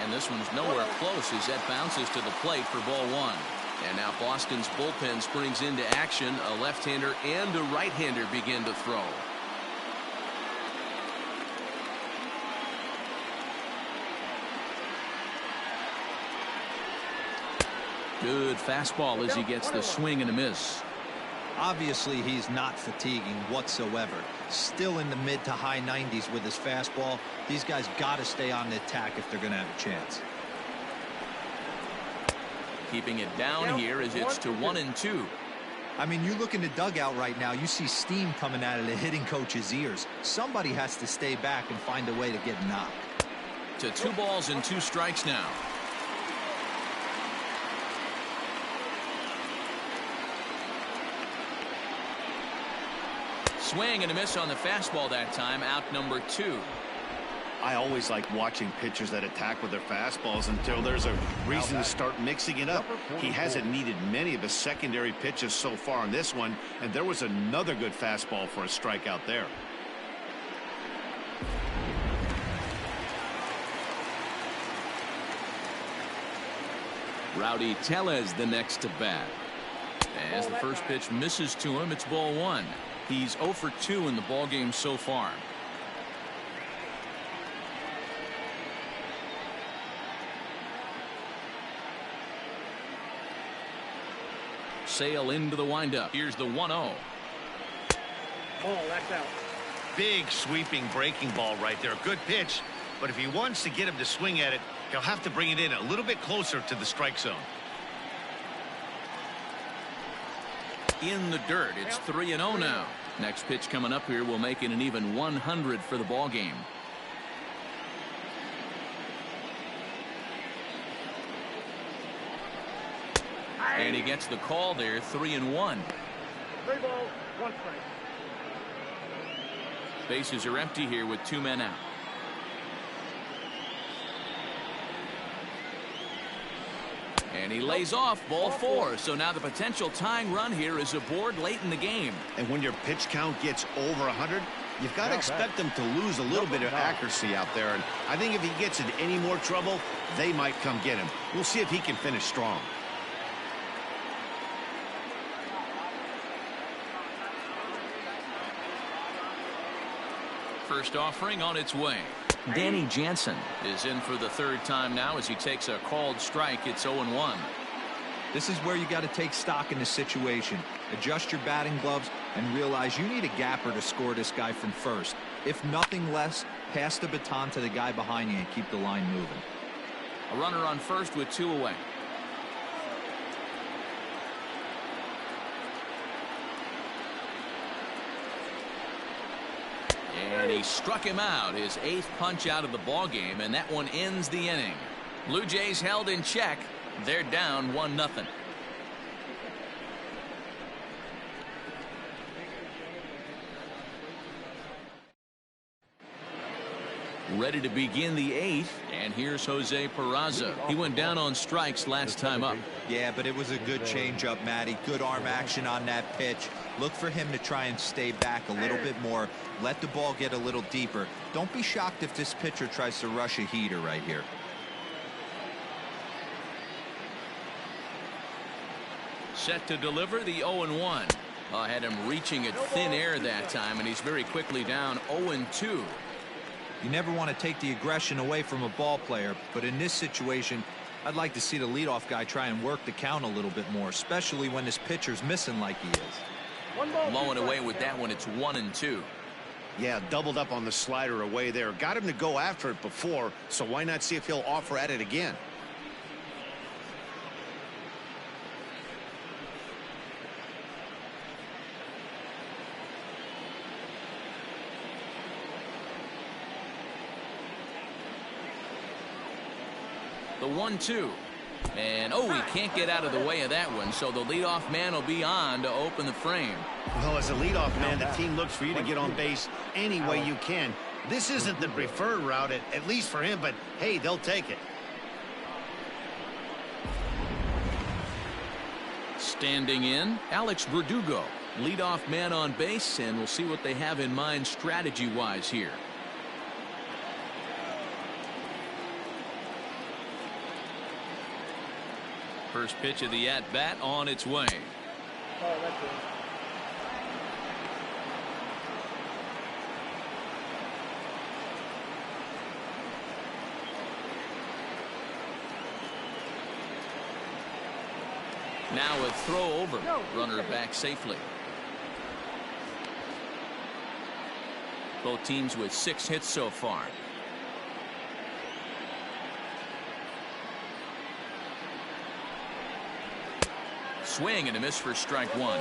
And this one's nowhere close as that bounces to the plate for ball one. And now Boston's bullpen springs into action. A left-hander and a right-hander begin to throw. Good fastball as he gets the swing and a miss. Obviously, he's not fatiguing whatsoever. Still in the mid to high 90s with his fastball. These guys got to stay on the attack if they're going to have a chance. Keeping it down here as it's to 1-2. I mean, you look in the dugout right now, you see steam coming out of the hitting coach's ears. Somebody has to stay back and find a way to get knocked. To 2 balls and 2 strikes now. Swing and a miss on the fastball that time. Out number 2. I always like watching pitchers that attack with their fastballs until there's a reason to start mixing it up. He hasn't needed many of his secondary pitches so far in this one, and there was another good fastball for a strikeout there. Rowdy Tellez the next to bat. As the first pitch misses to him, it's ball 1. He's 0 for 2 in the ball game so far. Sale into the windup. Here's the 1-0. Ball, that's out. Big sweeping breaking ball right there. Good pitch, but if he wants to get him to swing at it, he'll have to bring it in a little bit closer to the strike zone. In the dirt. It's 3-0 now. Next pitch coming up here will make it an even 100 for the ball game. And he gets the call there. 3-1. 3 balls, 1 strike. Bases are empty here with 2 men out. And he lays off. Ball 4. So now the potential tying run here is aboard late in the game. And when your pitch count gets over 100, you've got to expect them to lose a little bit of accuracy out there. And I think if he gets in any more trouble, they might come get him. We'll see if he can finish strong. First offering on its way. Danny Jansen is in for the 3rd time now as he takes a called strike. It's 0-1. This is where you got to take stock in the situation. Adjust your batting gloves and realize you need a gapper to score this guy from first. If nothing less, pass the baton to the guy behind you and keep the line moving. A runner on first with 2 away. And he struck him out, his 8th punch out of the ball game, and that one ends the inning. Blue Jays held in check. They're down 1-0. Ready to begin the 8th, and here's Jose Peraza. He went down on strikes last time up. Yeah, but it was a good changeup, Matty. Good arm action on that pitch. Look for him to try and stay back a little bit more. Let the ball get a little deeper. Don't be shocked if this pitcher tries to rush a heater right here. Set to deliver the 0-1. Had him reaching at thin air that time, and he's very quickly down 0-2. You never want to take the aggression away from a ball player, but in this situation, I'd like to see the leadoff guy try and work the count a little bit more, especially when this pitcher's missing like he is. Blowing away with that one. It's 1-2. Yeah, doubled up on the slider away there. Got him to go after it before, so why not see if he'll offer at it again? The 1-2. And, he can't get out of the way of that one, so the leadoff man will be on to open the frame. Well, as a leadoff man, the team looks for you to get on base any way you can. This isn't the preferred route, at least for him, but, hey, they'll take it. Standing in, Alex Verdugo, leadoff man on base, and we'll see what they have in mind strategy-wise here. First pitch of the at-bat on its way. Oh, that's it. Now a throw over. Runner back safely. Both teams with 6 hits so far. Swing and a miss for strike 1.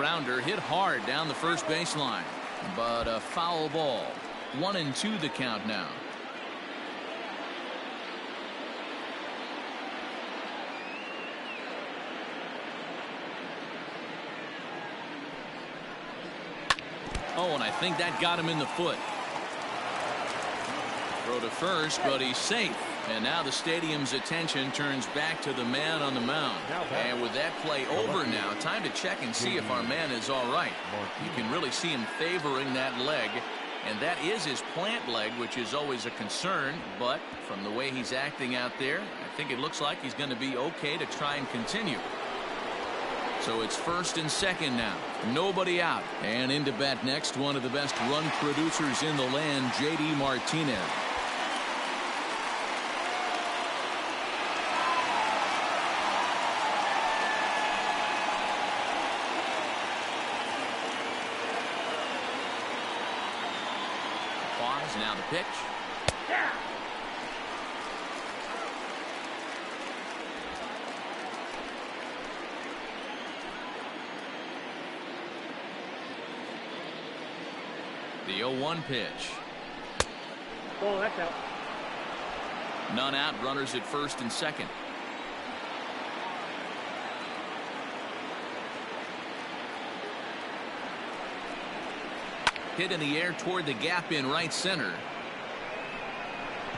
grounder hit hard down the first baseline, but a foul ball. 1-2 the count now. Oh, and I think that got him in the foot. Throw to first, but he's safe. And now the stadium's attention turns back to the man on the mound. And with that play over now, time to check and see if our man is all right. You can really see him favoring that leg. And that is his plant leg, which is always a concern. But from the way he's acting out there, I think it looks like he's going to be okay to try and continue. So it's first and second now. Nobody out. And in to bat next, one of the best run producers in the land, J.D. Martinez. Pause, now the pitch. Yeah. The 0-1 pitch. Oh, that's out. None out, runners at first and second. Hit in the air toward the gap in right center.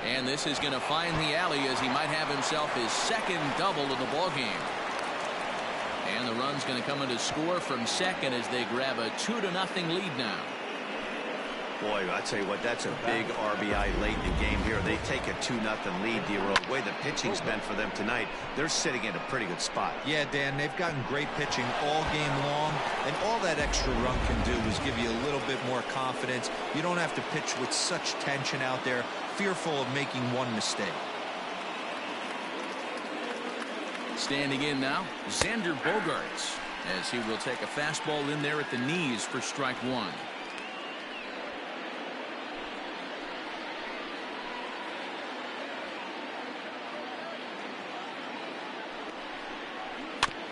And this is going to find the alley as he might have himself his second double of the ball game. And the run's going to come in to score from second as they grab a 2-0 lead now. Boy, I tell you what, that's a big RBI late in the game here. They take a 2-0 lead, D-Roll. The way the pitching's been for them tonight, they're sitting in a pretty good spot. Yeah, Dan, they've gotten great pitching all game long, and all that extra run can do is give you a little bit more confidence. You don't have to pitch with such tension out there, fearful of making one mistake. Standing in now, Xander Bogaerts, as he will take a fastball in there at the knees for strike one.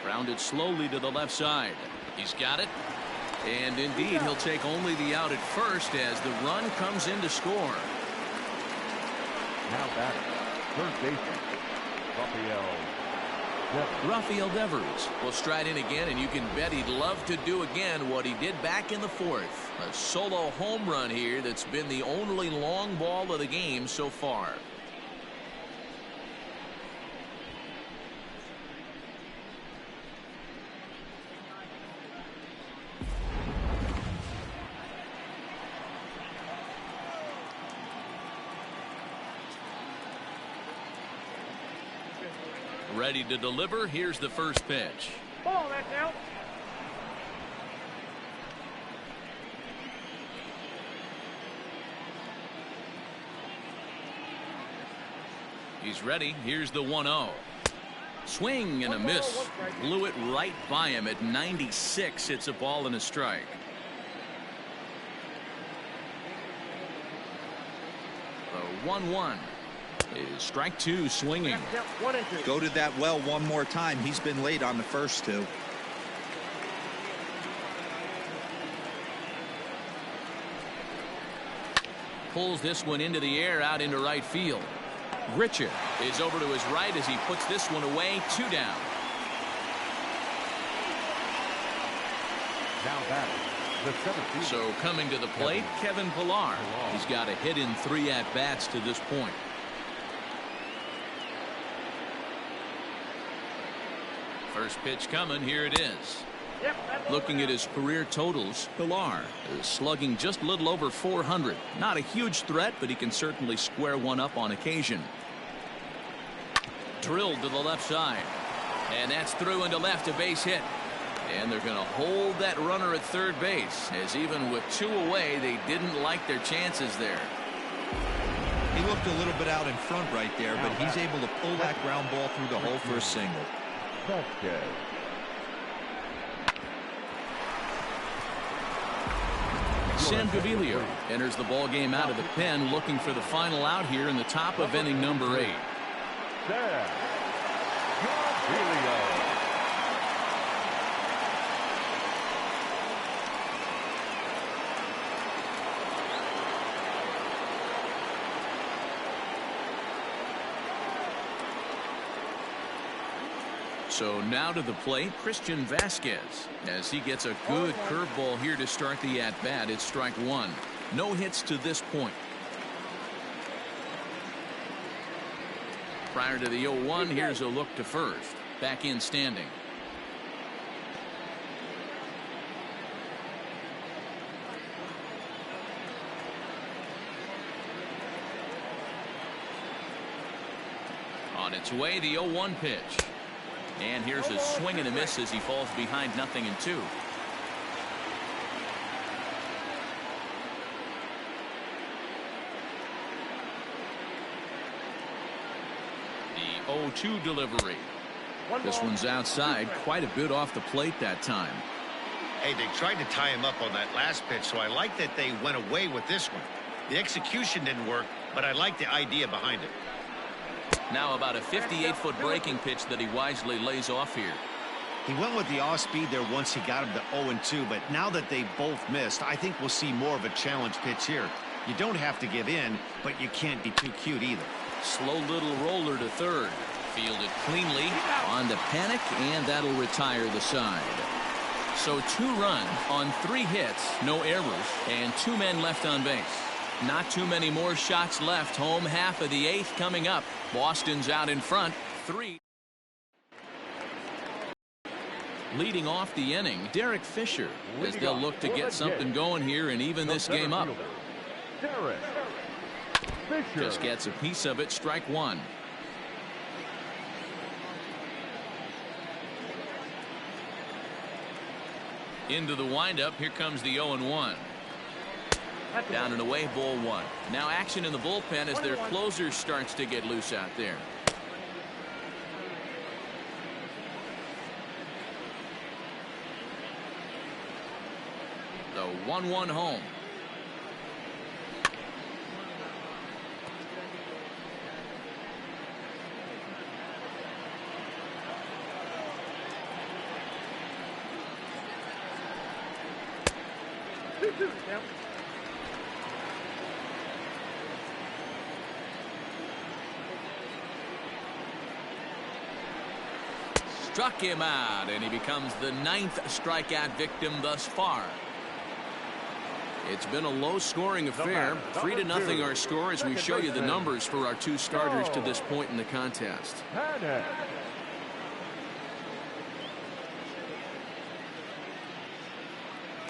Grounded slowly to the left side. He's got it. And indeed, he'll take only the out at first as the run comes in to score. Now batting, third baseman, Rafael Devers will stride in again, and you can bet he'd love to do again what he did back in the fourth. A solo home run here that's been the only long ball of the game so far. Ready to deliver. Here's the first pitch. Ball, that's out. He's ready. Here's the 1-0. Swing and a miss. Blew it right by him at 96. It's a ball and a strike. The 1-1. Is strike two swinging. Yep, 1 and 2. Go to that well one more time. He's been late on the first two. Pulls this one into the air out into right field. Richard is over to his right as he puts this one away. 2 down. now batting, the seventh fielder. So coming to the plate, Kevin Pillar. He's got a hit in 3 at-bats to this point. First pitch coming. Here it is. Looking at his career totals, Pillar is slugging just a little over 400. Not a huge threat, but he can certainly square one up on occasion. Drilled to the left side. And that's through into left, a base hit. And they're going to hold that runner at third base, as even with 2 away, they didn't like their chances there. He looked a little bit out in front right there, but he's able to pull that ground ball through the hole for a single. Sam Gaviglio enters the ball game out of the pen, looking for the final out here in the top of inning number 8. So now to the plate, Christian Vasquez, as he gets a good curveball here to start the at-bat. It's strike one. No hits to this point. Prior to the 0-1, here's a look to first. Back in standing. On its way, the 0-1 pitch. And here's a swing and a miss as he falls behind 0-2. The 0-2 delivery. This one's outside, quite a bit off the plate that time. Hey, they tried to tie him up on that last pitch, so I like that they went away with this one. The execution didn't work, but I like the idea behind it. Now about a 58-foot breaking pitch that he wisely lays off here. He went with the off-speed there once he got him to 0-2, but now that they both missed, I think we'll see more of a challenge pitch here. You don't have to give in, but you can't be too cute either. Slow little roller to third. Fielded cleanly on the panic, and that'll retire the side. So 2 runs on 3 hits, no errors, and 2 men left on base. Not too many more shots left. Home half of the 8th coming up. Boston's out in front, 3. Leading off the inning, Derek Fisher, as they'll look to get something going here and even this game up. Just gets a piece of it, strike one. Into the windup, here comes the 0-1. Down and away, ball one. Now action in the bullpen as their closer starts to get loose out there. The 1-1 home. Struck him out, and he becomes the 9th strikeout victim thus far. It's been a low-scoring affair. 3-0 our score as we show you the numbers for our 2 starters to this point in the contest.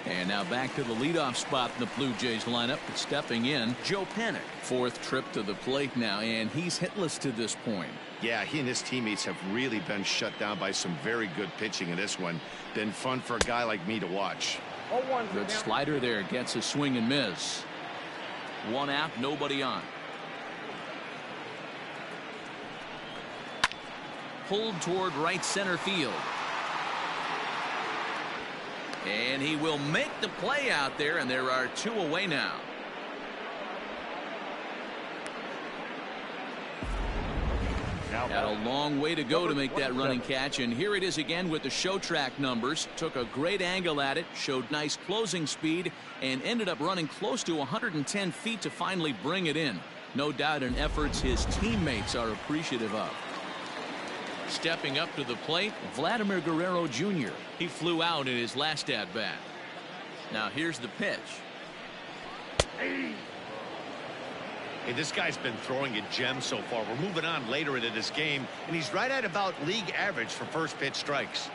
And now back to the leadoff spot in the Blue Jays lineup. Stepping in, Joe Panik. 4th trip to the plate now, and he's hitless to this point. Yeah, he and his teammates have really been shut down by some very good pitching in this one. Been fun for a guy like me to watch. Good slider there, gets a swing and miss. 1 out, nobody on. Pulled toward right center field. And he will make the play out there, and there are 2 away now. Got a long way to go to make that running catch, and here it is again with the show track numbers. Took a great angle at it, showed nice closing speed, and ended up running close to 110 feet to finally bring it in. No doubt in efforts his teammates are appreciative of. Stepping up to the plate, Vladimir Guerrero Jr. He flew out in his last at-bat. Now here's the pitch. Hey, this guy's been throwing a gem so far. We're moving on later into this game, and he's right at about league average for first pitch strikes.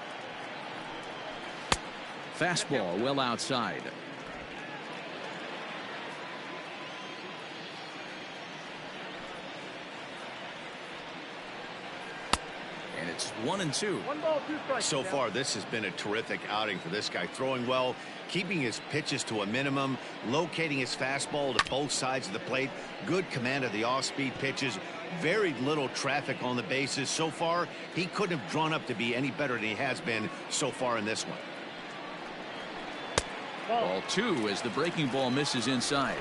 Fastball well outside. And it's 1-2. So far, this has been a terrific outing for this guy. Throwing well, keeping his pitches to a minimum, locating his fastball to both sides of the plate, good command of the off-speed pitches, very little traffic on the bases. So far, he couldn't have drawn up to be any better than he has been so far in this one. Ball 2 as the breaking ball misses inside.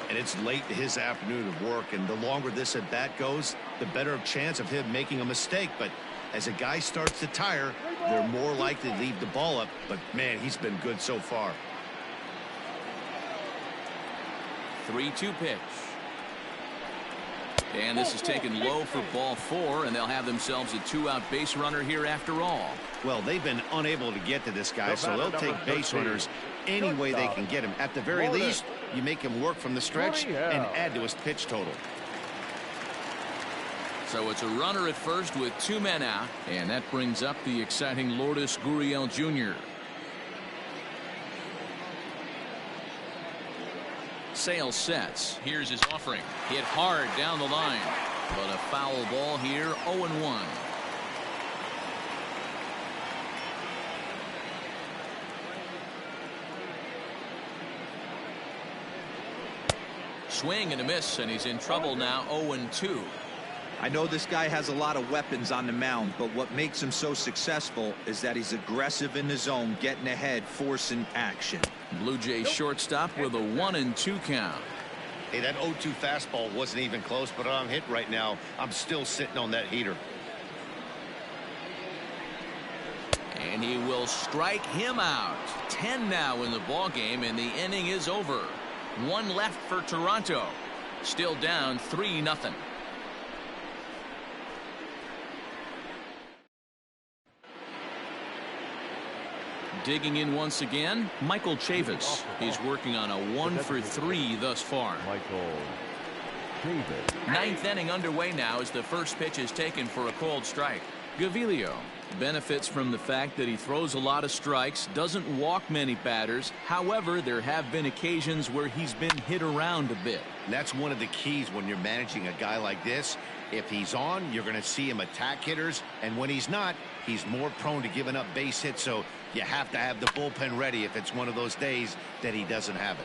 And it's late in his afternoon of work, and the longer this at bat goes, the better chance of him making a mistake. But as a guy starts to tire, they're more likely to leave the ball up. But man, he's been good so far. 3-2 pitch. And this is taken low for ball 4, and they'll have themselves a 2-out base runner here after all. Well, they've been unable to get to this guy, so they'll take base runners any way they can get him. At the very least, you make him work from the stretch and add to his pitch total. So it's a runner at first with 2 men out, and that brings up the exciting Lourdes Gurriel Jr. Sale sets. Here's his offering. Hit hard down the line, but a foul ball here. 0-1. Swing and a miss, and he's in trouble now. 0-2. I know this guy has a lot of weapons on the mound, but what makes him so successful is that he's aggressive in the zone, getting ahead, forcing action. Blue Jays shortstop with a 1-2 count. Hey, that 0-2 fastball wasn't even close, but I'm hit right now. I'm still sitting on that heater. And he will strike him out. 10 now in the ball game, and the inning is over. 1 left for Toronto. Still down 3-0. Digging in once again, Michael Chavis. He's working on a 1-for-3 thus far. Michael Chavis. 9th inning underway now as the first pitch is taken for a called strike. Gaviglio benefits from the fact that he throws a lot of strikes, doesn't walk many batters. However, there have been occasions where he's been hit around a bit. And that's one of the keys when you're managing a guy like this. If he's on, you're going to see him attack hitters, and when he's not, he's more prone to giving up base hits, so you have to have the bullpen ready if it's one of those days that he doesn't have it.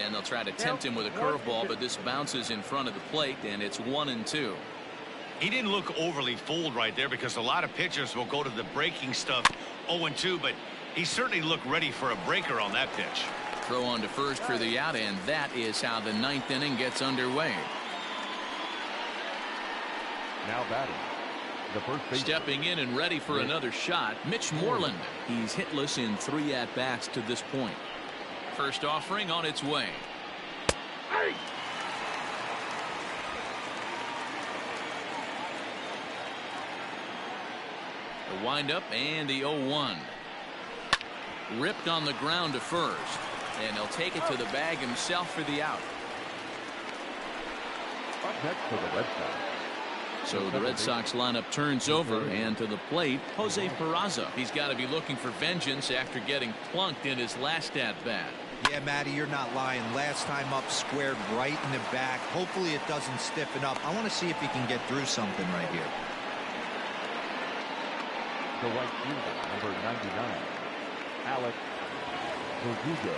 And they'll try to tempt him with a curveball, but this bounces in front of the plate, and it's 1-2. He didn't look overly fooled right there because a lot of pitchers will go to the breaking stuff 0-2, but he certainly looked ready for a breaker on that pitch. Throw on to first for the out, and that is how the 9th inning gets underway. Now batting, the first baseman. Stepping in and ready for another shot, Mitch Moreland. He's hitless in 3 at-bats to this point. First offering on its way. The windup and the 0-1. Ripped on the ground to first, and he'll take it to the bag himself for the out. Up next for the Red Sox. So the Red Sox lineup turns over, and to the plate, Jose Peraza. He's got to be looking for vengeance after getting plunked in his last at-bat. Yeah, Matty, you're not lying. Last time up, squared right in the back. Hopefully it doesn't stiffen up. I want to see if he can get through something right here. The right fielder, number 99, Alex Verdugo.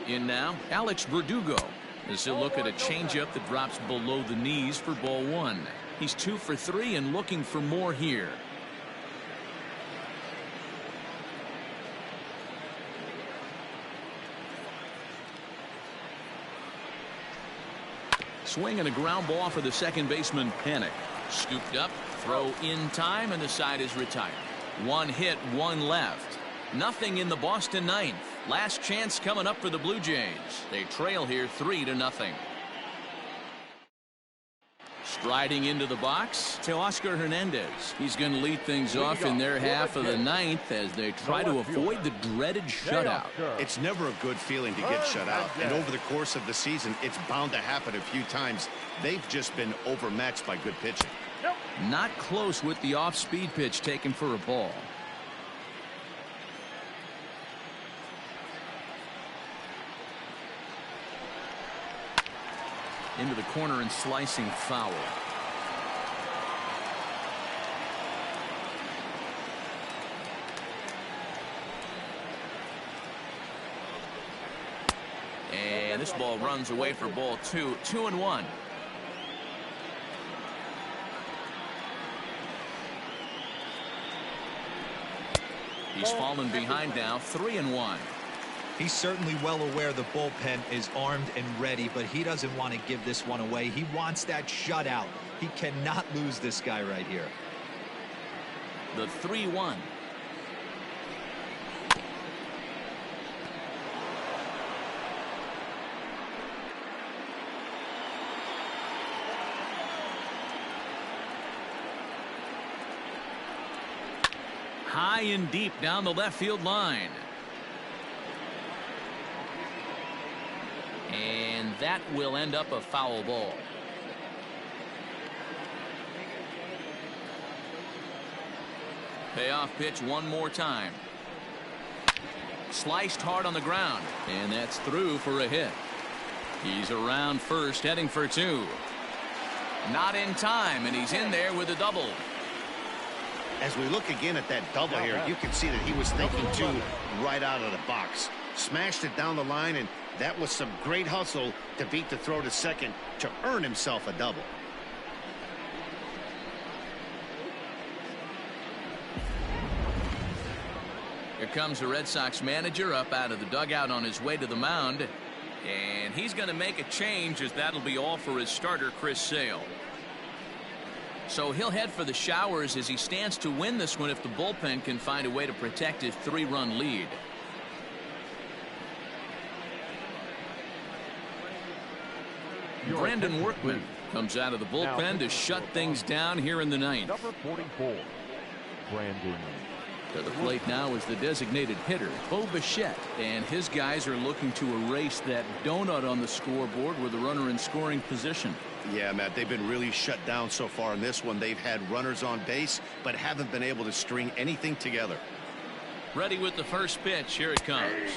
In now, Alex Verdugo, as he'll look at a changeup that drops below the knees for ball 1. He's 2 for 3 and looking for more here. Swing and a ground ball for the second baseman, Panic. Scooped up, throw in time, and the side is retired. 1 hit, 1 left. Nothing in the Boston 9th. Last chance coming up for the Blue Jays. They trail here 3-0. Striding into the box, Teoscar Hernandez. He's going to lead things off in their half of the 9th as they try to avoid the dreaded shutout. It's never a good feeling to get shut out, and over the course of the season, it's bound to happen a few times. They've just been overmatched by good pitching. Not close with the off-speed pitch taken for a ball. Into the corner and slicing foul. And this ball runs away for ball 2. 2-1. He's fallen behind now. 3-1. He's certainly well aware the bullpen is armed and ready, but he doesn't want to give this one away. He wants that shutout. He cannot lose this guy right here. The 3-1. High and deep down the left field line. And that will end up a foul ball. Payoff pitch one more time. Sliced hard on the ground, and that's through for a hit. He's around first, heading for two. Not in time, and he's in there with a double. As we look again at that double here, you can see that he was thinking two right out of the box. Smashed it down the line, and that was some great hustle to beat the throw to second to earn himself a double. Here comes the Red Sox manager up out of the dugout on his way to the mound. And he's going to make a change, as that'll be all for his starter, Chris Sale. So he'll head for the showers as he stands to win this one if the bullpen can find a way to protect his 3-run lead. Brandon Workman comes out of the bullpen to shut things down here in the ninth. Number 44, Brandon. To the plate now is the designated hitter, Bo Bichette, and his guys are looking to erase that donut on the scoreboard with a runner in scoring position. Yeah, Matt, they've been really shut down so far in this one. They've had runners on base, but haven't been able to string anything together. Ready with the first pitch. Here it comes.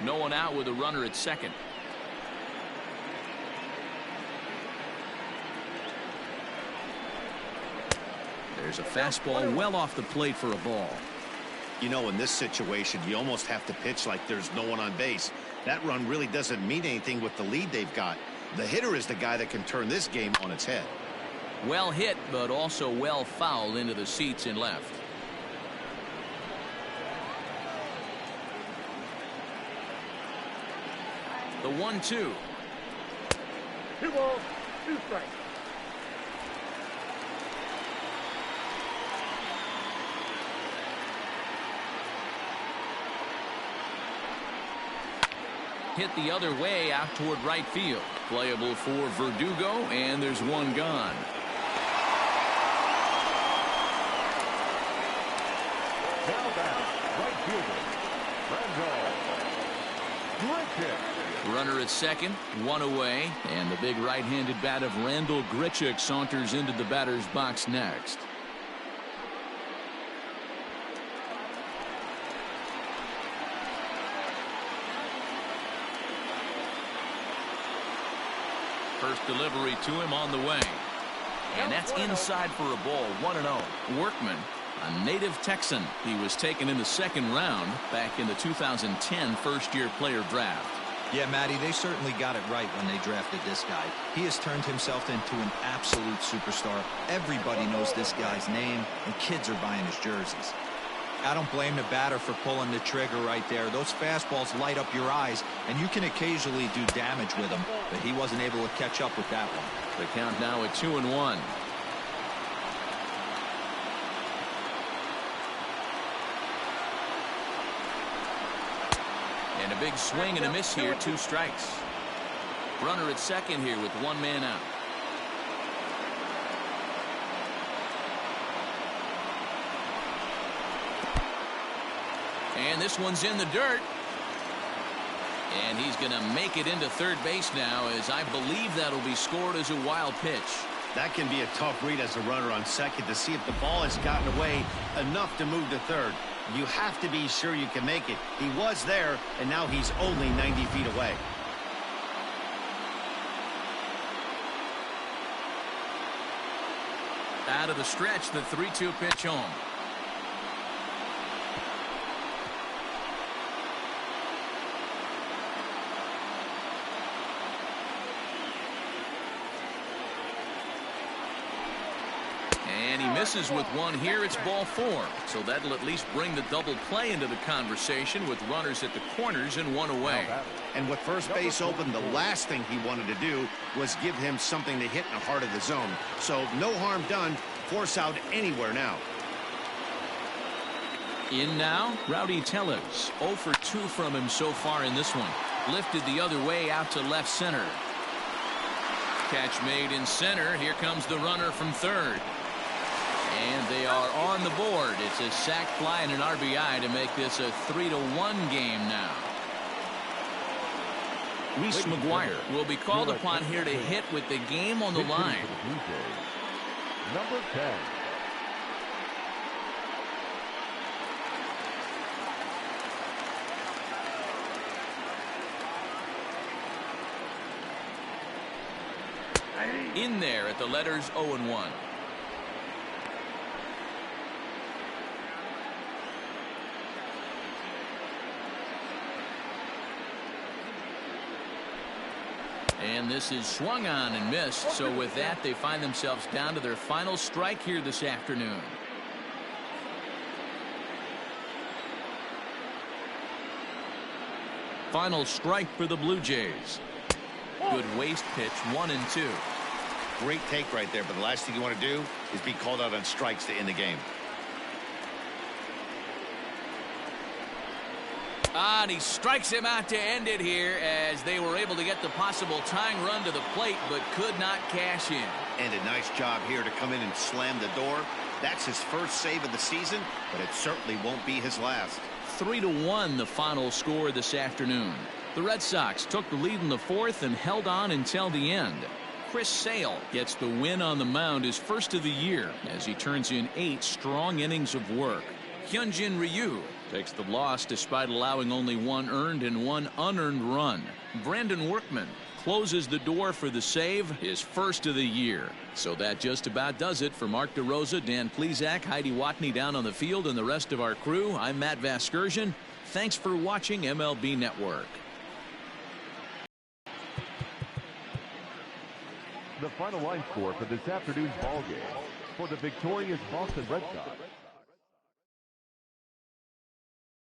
No one out with a runner at second. There's a fastball well off the plate for a ball. You know, in this situation, you almost have to pitch like there's no one on base. That run really doesn't mean anything with the lead they've got. The hitter is the guy that can turn this game on its head. Well hit, but also well fouled into the seats in left. The 1-2. 2 balls, 2 strikes. Hit the other way out toward right field. Playable for Verdugo, and there's one gone. Now back, right fielder, Randall Grichuk. Runner at second, one away, and the big right-handed bat of Randall Grichuk saunters into the batter's box next. First delivery to him on the way. And that's inside for a ball, 1-0. Workman, a native Texan. He was taken in the second round back in the 2010 first-year player draft. Yeah, Matty, they certainly got it right when they drafted this guy. He has turned himself into an absolute superstar. Everybody knows this guy's name, and kids are buying his jerseys. I don't blame the batter for pulling the trigger right there. Those fastballs light up your eyes, and you can occasionally do damage with them, but he wasn't able to catch up with that one. The count now at 2-1. And a big swing and a miss here, 2 strikes. Runner at second here with 1 man out. And this one's in the dirt. And he's going to make it into third base now, as I believe that'll be scored as a wild pitch. That can be a tough read as a runner on second to see if the ball has gotten away enough to move to third. You have to be sure you can make it. He was there, and now he's only 90 feet away. Out of the stretch, the 3-2 pitch home. And he misses with one here. It's ball 4. So that'll at least bring the double play into the conversation with runners at the corners and one away. And with first base open, the last thing he wanted to do was give him something to hit in the heart of the zone. So no harm done. Force out anywhere now. In now, Rowdy Tellez. 0 for 2 from him so far in this one. Lifted the other way out to left center. Catch made in center. Here comes the runner from third. And they are on the board. It's a sac fly and an RBI to make this a 3-1 game now. Reese McGuire will be called upon here to hit with the game on the line. Number 10. In there at the letters 0-1. And this is swung on and missed. So with that, they find themselves down to their final strike here this afternoon. Final strike for the Blue Jays. Good waste pitch, 1-2. Great take right there, but the last thing you want to do is be called out on strikes to end the game. And he strikes him out to end it here as they were able to get the possible tying run to the plate but could not cash in. And a nice job here to come in and slam the door. That's his first save of the season, but it certainly won't be his last. 3-1 the final score this afternoon. The Red Sox took the lead in the 4th and held on until the end. Chris Sale gets the win on the mound, his first of the year, as he turns in 8 strong innings of work. Hyunjin Ryu takes the loss despite allowing only 1 earned and 1 unearned run. Brandon Workman closes the door for the save, his first of the year. So that just about does it for Mark DeRosa, Dan Plesac, Heidi Watney down on the field, and the rest of our crew. I'm Matt Vasgersian. Thanks for watching MLB Network. The final line score for this afternoon's ball game for the victorious Boston Red Sox.